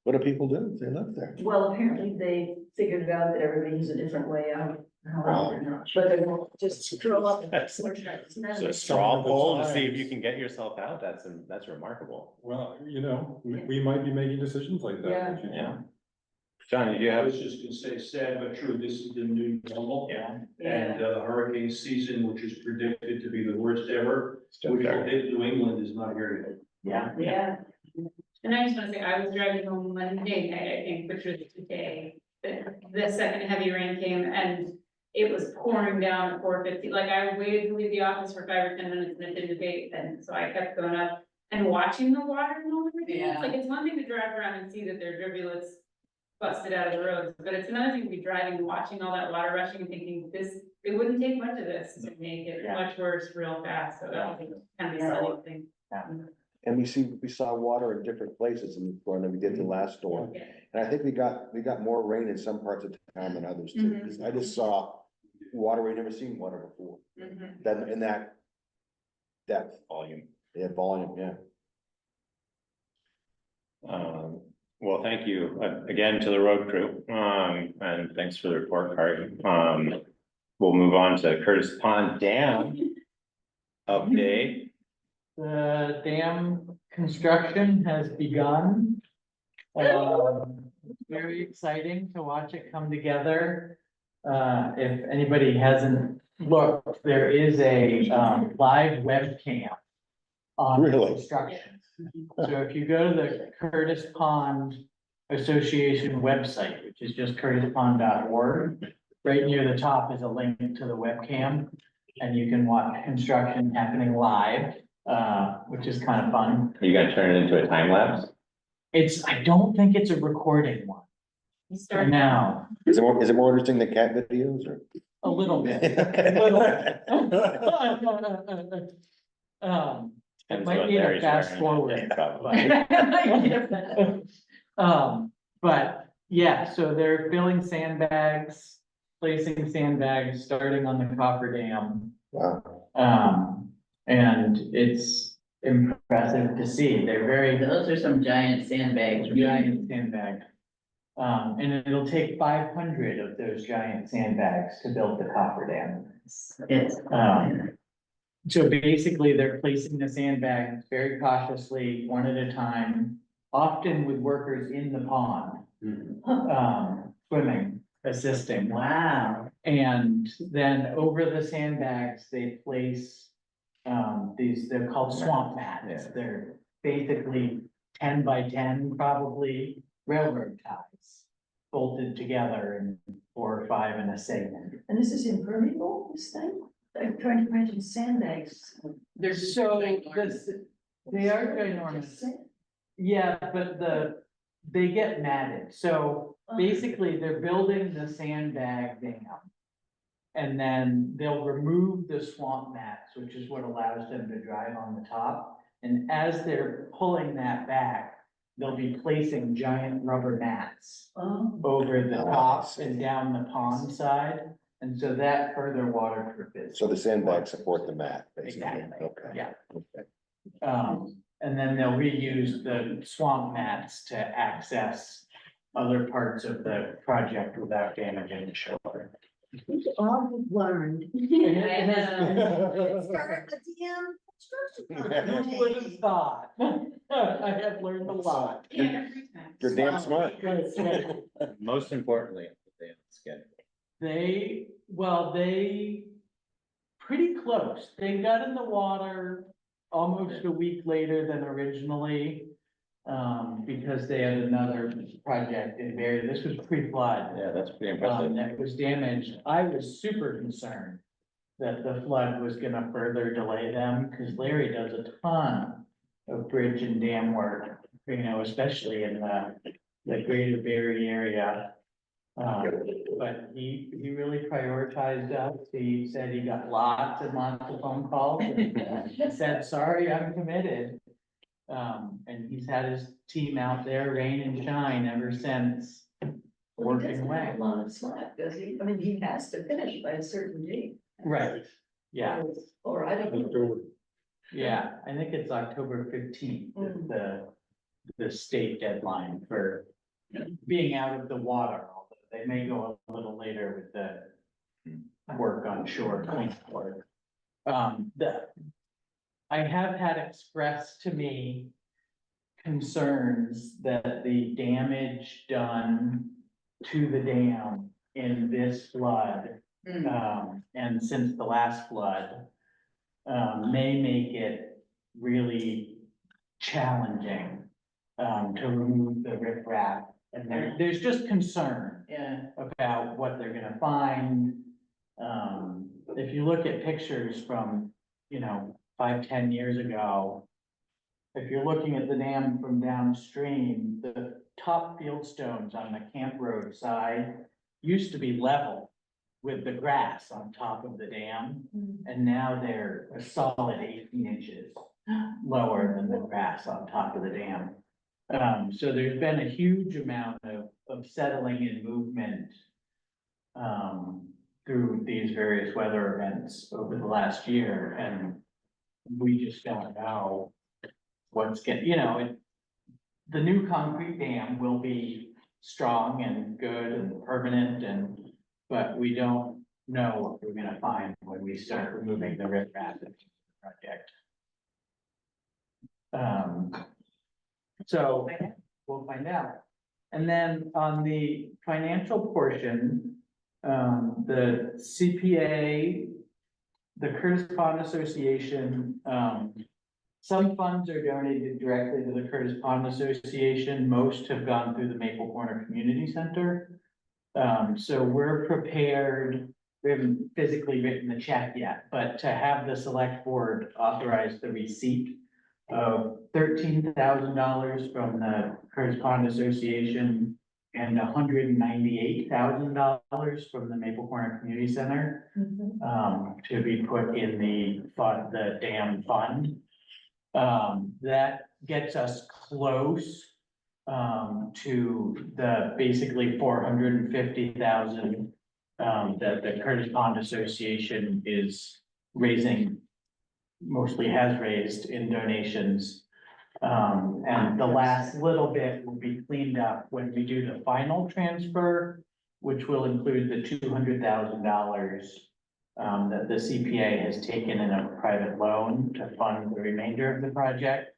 what do people do if they live there? Well, apparently they figured out that everybody's a different way out. But they won't just throw up. So a straw poll to see if you can get yourself out, that's remarkable. Well, we might be making decisions like that. in the future. Yeah. John, did you I have? was just gonna say, sad but true, this is the new normal. Yeah. And hurricane season, which is predicted to be the worst ever, Still which will there. hit New England, is not here yet. Yeah. And I just wanna say, I was driving home Monday night, I think, which was the day that the second heavy rain came, and it was pouring down at 4:50. Like, I waited to leave the office for 5 or 10 minutes and it didn't abate, and so I kept going up and watching the water come over the Yeah. It's like, it's one thing to drive around and see that there are rivulets busted out of the roads, but it's another thing to be driving and watching all that water rushing and thinking it wouldn't take much of this to make it much worse real fast, so that was kind of a silly thing. And we saw water in different places in the storm than we did the last storm. Yeah. And I think we got more rain in some parts of town than others too, because I just saw water, we've never seen water before. Then in that depth, Volume. volume, yeah. Well, thank you again to the road crew, and thanks for the report card. We'll move on to Curtis Pond Dam update. The dam construction has begun. Very exciting to watch it come together. If anybody hasn't looked, there is a live webcam on Really? construction. So if you go to the Curtis Pond Association website, which is just curtispond.org, right near the top is a link to the webcam, and you can watch construction happening live, which is kind of fun. Are you gonna turn it into a time lapse? I don't think it's a recording one for now, Is it more interesting than cat videos or? a little bit. It Depends might what need a Larry's fast wearing. forward. Yeah, probably. But yeah, so they're filling sandbags, placing sandbags, starting on the coffer dam. Wow. And it's impressive to see. They're very Those are some giant sandbags. giant sandbags. And it'll take 500 of those giant sandbags to build the coffer dam. It's, So basically, they're placing the sandbags very cautiously, one at a time, often with workers in the pond. Swimming, assisting. wow. And then over the sandbags, they place, they're called swamp mats. They're basically 10 by 10, probably railroad ties, bolted together in 4 or 5 in a segment. And this is impermeable, this thing? I'm trying to imagine sandbags. They're so, they are ginormous. Yeah, but they get matted, so basically they're building the sandbag dam. And then they'll remove the swamp mats, which is what allows them to drive on the top. And as they're pulling that back, they'll be placing giant rubber mats over the top and down the pond side. And so that further waterproofs. So the sandbags support the mat, basically. Exactly, Okay. yeah. Okay. And then they'll reuse the swamp mats to access other parts of the project without damaging the shore. All we've learned. It has Start been- a damn Who would have thought? I have learned a lot. You're damn smart. Most importantly, they schedule. They pretty close. They got in the water almost a week later than originally. Because they had another project in Barry. This was pre-flood. Yeah, that's pretty impressive. That was damaged. I was super concerned that the flood was gonna further delay them, because Larry does a ton of bridge and dam work, you know, especially in the greater Barry area. But he really prioritized us. He said he got lots and lots of phone calls and said, sorry, I'm committed. And he's had his team out there, rain and shine, ever since, working away. A lot of slack, does he? I mean, he has to finish by a certain date. Right, yeah, Or I don't know. yeah, I think it's October 15th, is the state deadline for being out of the water, although they may go a little later with the work on shore, clean work. I have had expressed to me concerns that the damage done to the dam in this flood, and since the last flood, may make it really challenging, to remove the riprap. And there's just concern about what they're gonna find. If you look at pictures from, 5-10 years ago, if you're looking at the dam from downstream, the top field stones on the Camp Road side used to be level with the grass on top of the dam, and now they're a solid 18 inches lower than the grass on top of the dam. So there's been a huge amount of settling and movement through these various weather events over the last year, and we just don't know what's the new concrete dam will be strong and good and permanent, but we don't know what we're gonna find when we start removing the riprap in the project. So we'll find out. And then on the financial portion, the CPA, the Curtis Pond Association, some funds are donated directly to the Curtis Pond Association. Most have gone through the Maple Corner Community Center. So we're prepared, we haven't physically written the check yet, but to have the select board authorize the receipt of $13,000 from the Curtis Pond Association and $198,000 from the Maple Corner Community Center, to be put in the fund, the dam fund. That gets us close to the basically 450,000 that the Curtis Pond Association is raising, mostly has raised in donations. And the last little bit will be cleaned up when we do the final transfer, which will include the $200,000 that the CPA has taken in a private loan to fund the remainder of the project.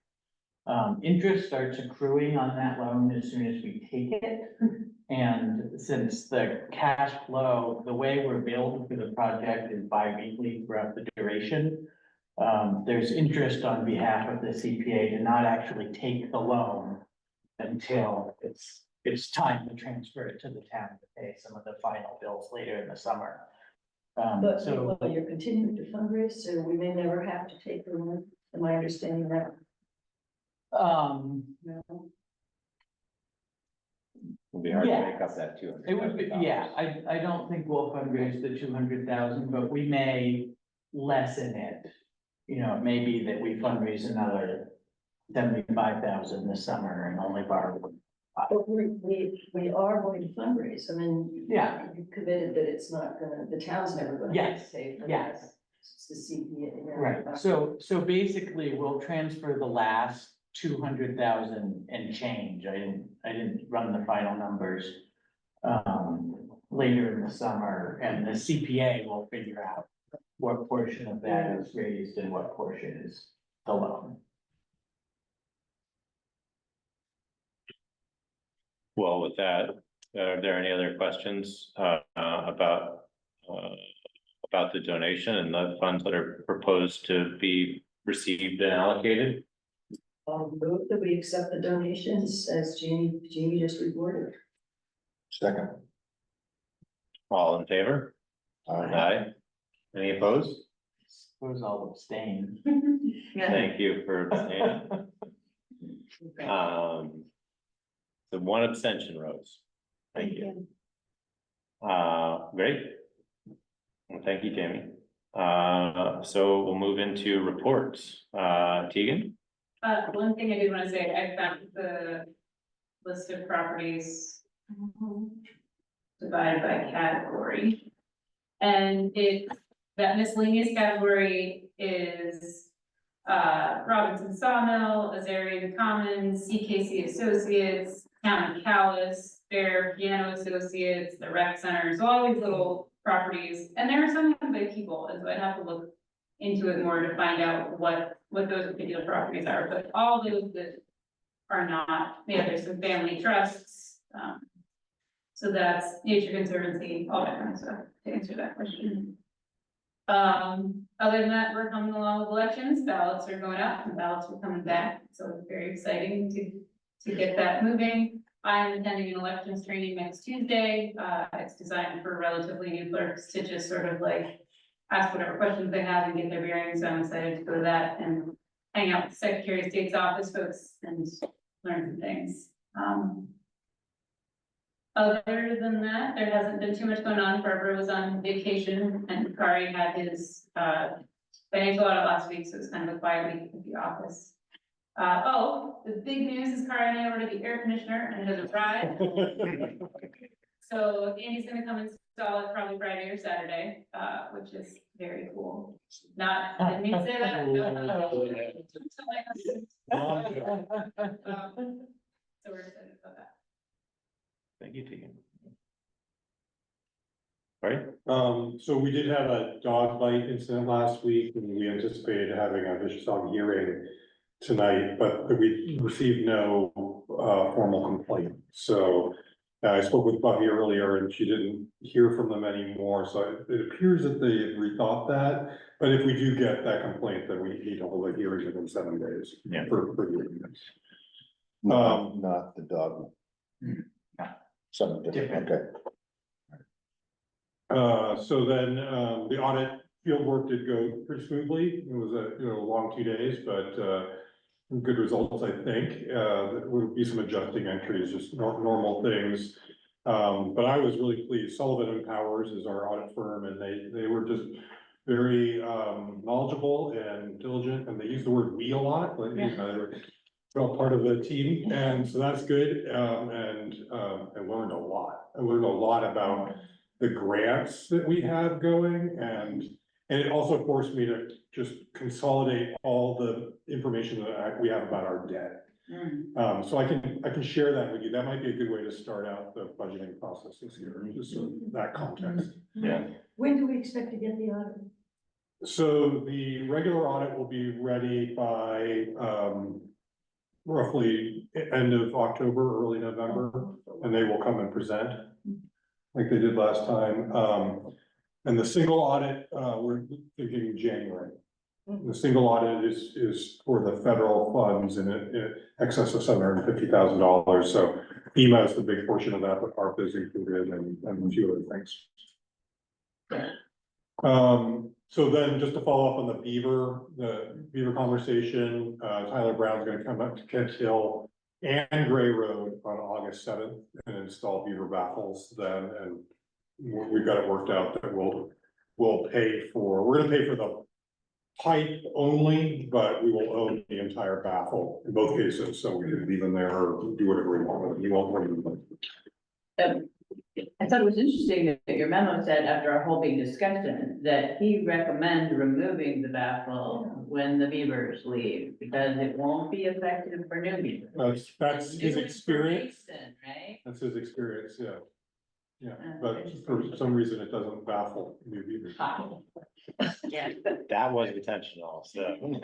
Interest starts accruing on that loan as soon as we take it. And since the cash flow, the way we're billed for the project is bi-weekly throughout the duration, there's interest on behalf of the CPA to not actually take the loan until it's time to transfer it to the town to pay some of the final bills later in the summer. But So while you're continuing to fundraise, so we may never have to take the loan. Am I understanding that? Um, No. It'd be hard to Yeah. make up that 200. It would be, yeah, I don't think we'll fundraise the 200,000, but we may lessen it. You know, it may be that we fundraise another 75,000 this summer and only borrow. But we are going to fundraise, I mean. Yeah. You committed that it's not gonna, the town's never gonna Yes, pay for yes. that. It's the CPA. yeah. Right, so basically, we'll transfer the last 200,000 and change. I didn't run the final numbers. Later in the summer, and the CPA will figure out what portion of that is raised and what portion is the loan. Well, with that, are there any other questions, about the donation and the funds that are proposed to be received and allocated? Move that we accept the donations as Jamie just reported. Second. All in favor? Aye. Any opposed? Suppose I'll abstain. Thank you for abstaining. The one abstention, Rose. Thank you. Great. Well, thank you, Jamie. So we'll move into reports. Tegan? One thing I did want to say, I found the list of properties divided by category. And that miscellaneous category is Robinson Sawmill, Azarian Commons, CKC Associates, Town of Calais, Fair Piano Associates, the Rec Center, so all these little properties. And there are some by people, and so I'd have to look into it more to find out what those particular properties are, but all those that are not, yeah, there's some family trusts. So that's Nature Conservancy, all that kind of stuff, to answer that question. Other than that, we're coming along with elections, ballots are going up and ballots are coming back, so it's very exciting to get that moving. I'm attending an elections training next Tuesday. It's designed for relatively new clerks to just sort of like ask whatever questions they have and get their bearings, so I'm excited to go to that and hang out with the Secretary of State's office folks and learn some things. Other than that, there hasn't been too much going on. Barbara was on vacation and Kari had his financial audit last week, so it was kind of a quiet week at the office. The big news is Kari and I ordered the air conditioner and it has arrived. So Andy's gonna come install it probably Friday or Saturday, which is very cool. I didn't mean to say that. So we're excited about that. Thank you, Tegan. Right? So we did have a dog bite incident last week, and we anticipated having a vicious dog hearing tonight, but we received no formal complaint. So I spoke with Buffy earlier, and she didn't hear from them anymore, so it appears that they rethought that. But if we do get that complaint, then we need to hold a hearing within 7 days. Yeah. For the units. Not the dog. Something different, okay. So then, the audit field work did go pretty smoothly. It was a long 2 days, but good results, I think. There would be some adjusting entries, just normal things. But I was really pleased. Sullivan and Powers is our audit firm, and they were just very knowledgeable and diligent, and they use the word "we" a lot, but they were all part of the team, and so that's good. And I learned a lot. I learned a lot about the grants that we have going, and it also forced me to just consolidate all the information that we have about our debt. So I can share that with you. That might be a good way to start out the budgeting process this year, just sort of that context. Yeah. When do we expect to get the audit? So the regular audit will be ready by roughly end of October, early November, and they will come and present like they did last time. And the single audit, we're thinking January. The single audit is for the federal funds in excess of $750,000. So FEMA is the big portion of that, but ARP is included and a few other things. So then just to follow up on the beaver conversation, Tyler Brown's gonna come up to Kent Hill and Gray Road on August 7th and install beaver baffles then, and we've got it worked out that we're gonna pay for the pipe only, but we will own the entire baffle in both cases, so we can leave them there or do whatever we want with it. You won't bring them. I thought it was interesting that your memo said, after our whole big discussion, that he recommends removing the baffle when the beavers leave, because it won't be effective for new beavers. That's his New experience. information, right? That's his experience, yeah. Yeah, Uh, but for some reason it doesn't baffle new beavers. Yeah. That was intentional, so. Isn't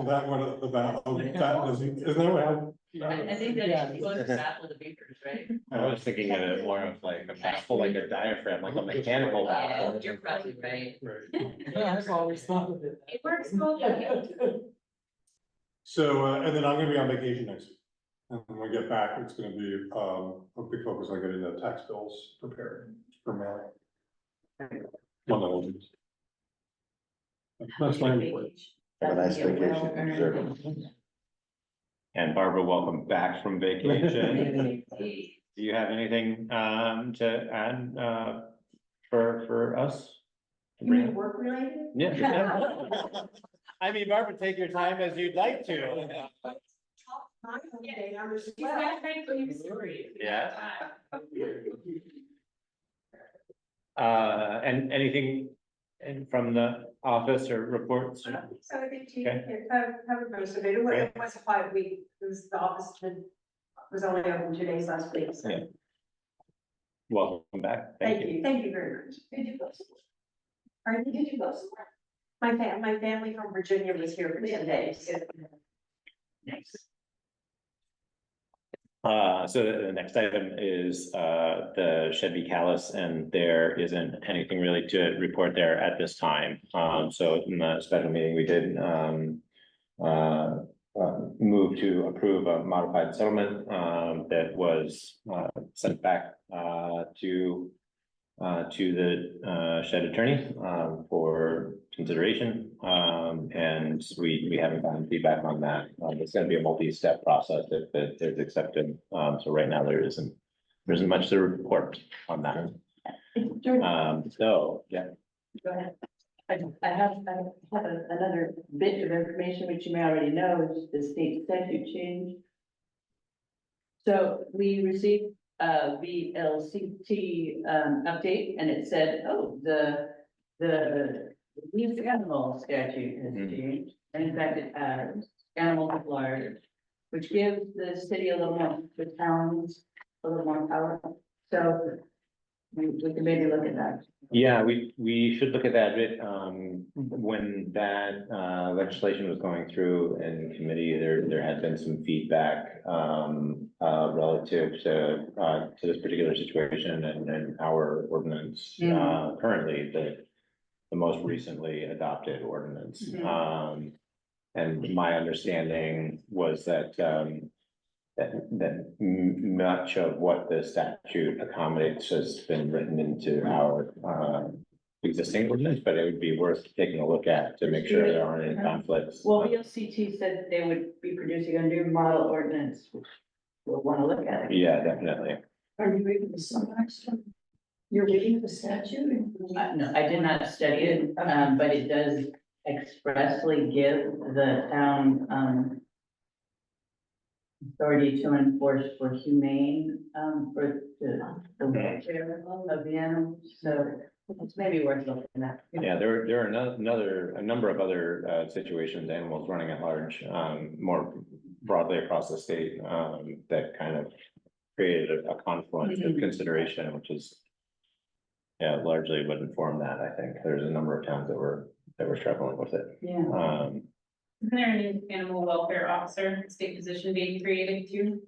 that one of the baffle? Isn't that what happened? I think that it's going to baffle the beavers, right? I was thinking of it more of like a baffle, like a diaphragm, like a mechanical Yeah, baffle. you're probably right. Right. I've always thought of it. It works both ways. So, and then I'm gonna be on vacation next week. And when we get back, it's gonna be, a big focus on getting the tax bills prepared for mailing. That's my report. Have a nice vacation. Sure. And Barbara, welcome back from vacation. Do you have anything to add for us? You mean work related? Yeah. I mean, Barbara, take your time as you'd like to. Yeah. And anything from the office or reports? So I think you Okay. covered most of it. It was a quiet week. It was the office was only open 2 days last week. So Yeah. Welcome back. Thank you. thank you very much. Did you go somewhere? Pardon, did you go somewhere? My family from Virginia was here for 10 days. Nice. So the next item is the Chevy Calais, and there isn't anything really to report there at this time. So in the special meeting, we did move to approve a modified settlement that was sent back to the shed attorney for consideration. And we haven't gotten feedback on that. It's gonna be a multi-step process if it is accepted. So right now there isn't much to report on that. So, yeah. Go ahead. I have another bit of information which you may already know, is the state statute change. So we received a VLCT update, and it said, oh, the use animal statute has changed. And in fact, it has animals at large, which gives the city a little more, the towns a little more power. So we can maybe look at that. Yeah, we should look at that bit. When that legislation was going through in committee, there had been some feedback relative to this particular situation and our ordinance currently, the most recently adopted ordinance. And my understanding was that that much of what the statute accommodates has been written into our existing ordinance, but it would be worth taking a look at to make sure there aren't any conflicts. Well, VLCT said they would be producing a new model ordinance. We'll want to look at it. Yeah, definitely. Are you reading the summary? You're reading the statute? No, I did not study it, but it does expressly give the town, authority to enforce for humane, for the welfare of the animals, so it's maybe worth looking at. Yeah, there are a number of other situations, animals running at large, more broadly across the state, that kind of created a confluence of consideration, which is, yeah, largely would inform that. I think there's a number of towns that were struggling with it. Yeah. Isn't there a new animal welfare officer state position being created too?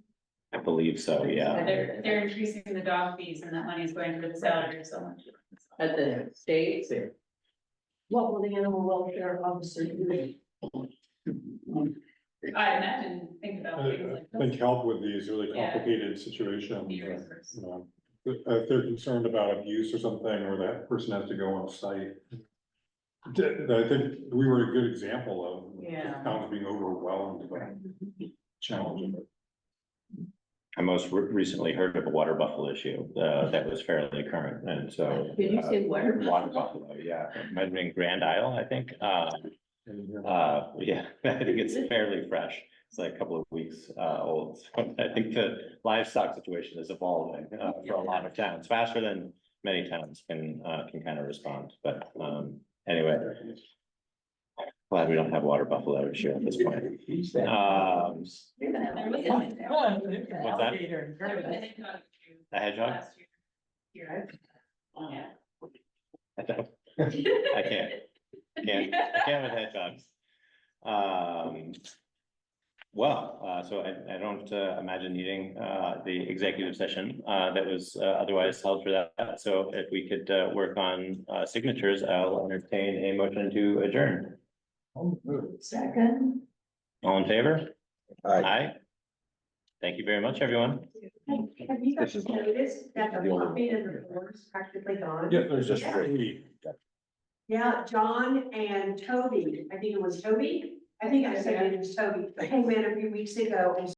I believe so, yeah. They're increasing the dog fees and that money is going to the salary so much. At the state. What will the animal welfare officer do? I imagine, think about things I like. think help with these really Yeah. complicated situations. Be resource. You know, if they're concerned about abuse or something, or that person has to go on site. I think we were a good example of Yeah. towns being overwhelmed by I most recently heard of a water buffalo issue, that was fairly current, and so. Did you say water Water buffalo? buffalo, yeah, might have been Grand Isle, I think, yeah, I think it's fairly fresh. It's like a couple of weeks, old. So I think the livestock situation is evolving, for a lot of towns, faster than many towns can kind of respond, but, anyway. Glad we don't have water buffalo issue at this point. What's that? A hedgehog? I don't, I can't with hedgehogs. Well, so I don't imagine needing the executive session that was otherwise held for that. So if we could work on signatures, I'll entertain a motion to adjourn. Second. All in favor? Aye. Aye. Thank you very much, everyone. Have you guys noticed that the coffee and the floor is practically gone? Yeah, there's just Yeah. three. Yeah, John and Toby, I think it was Toby, I think I said it was Toby, came in a few weeks ago and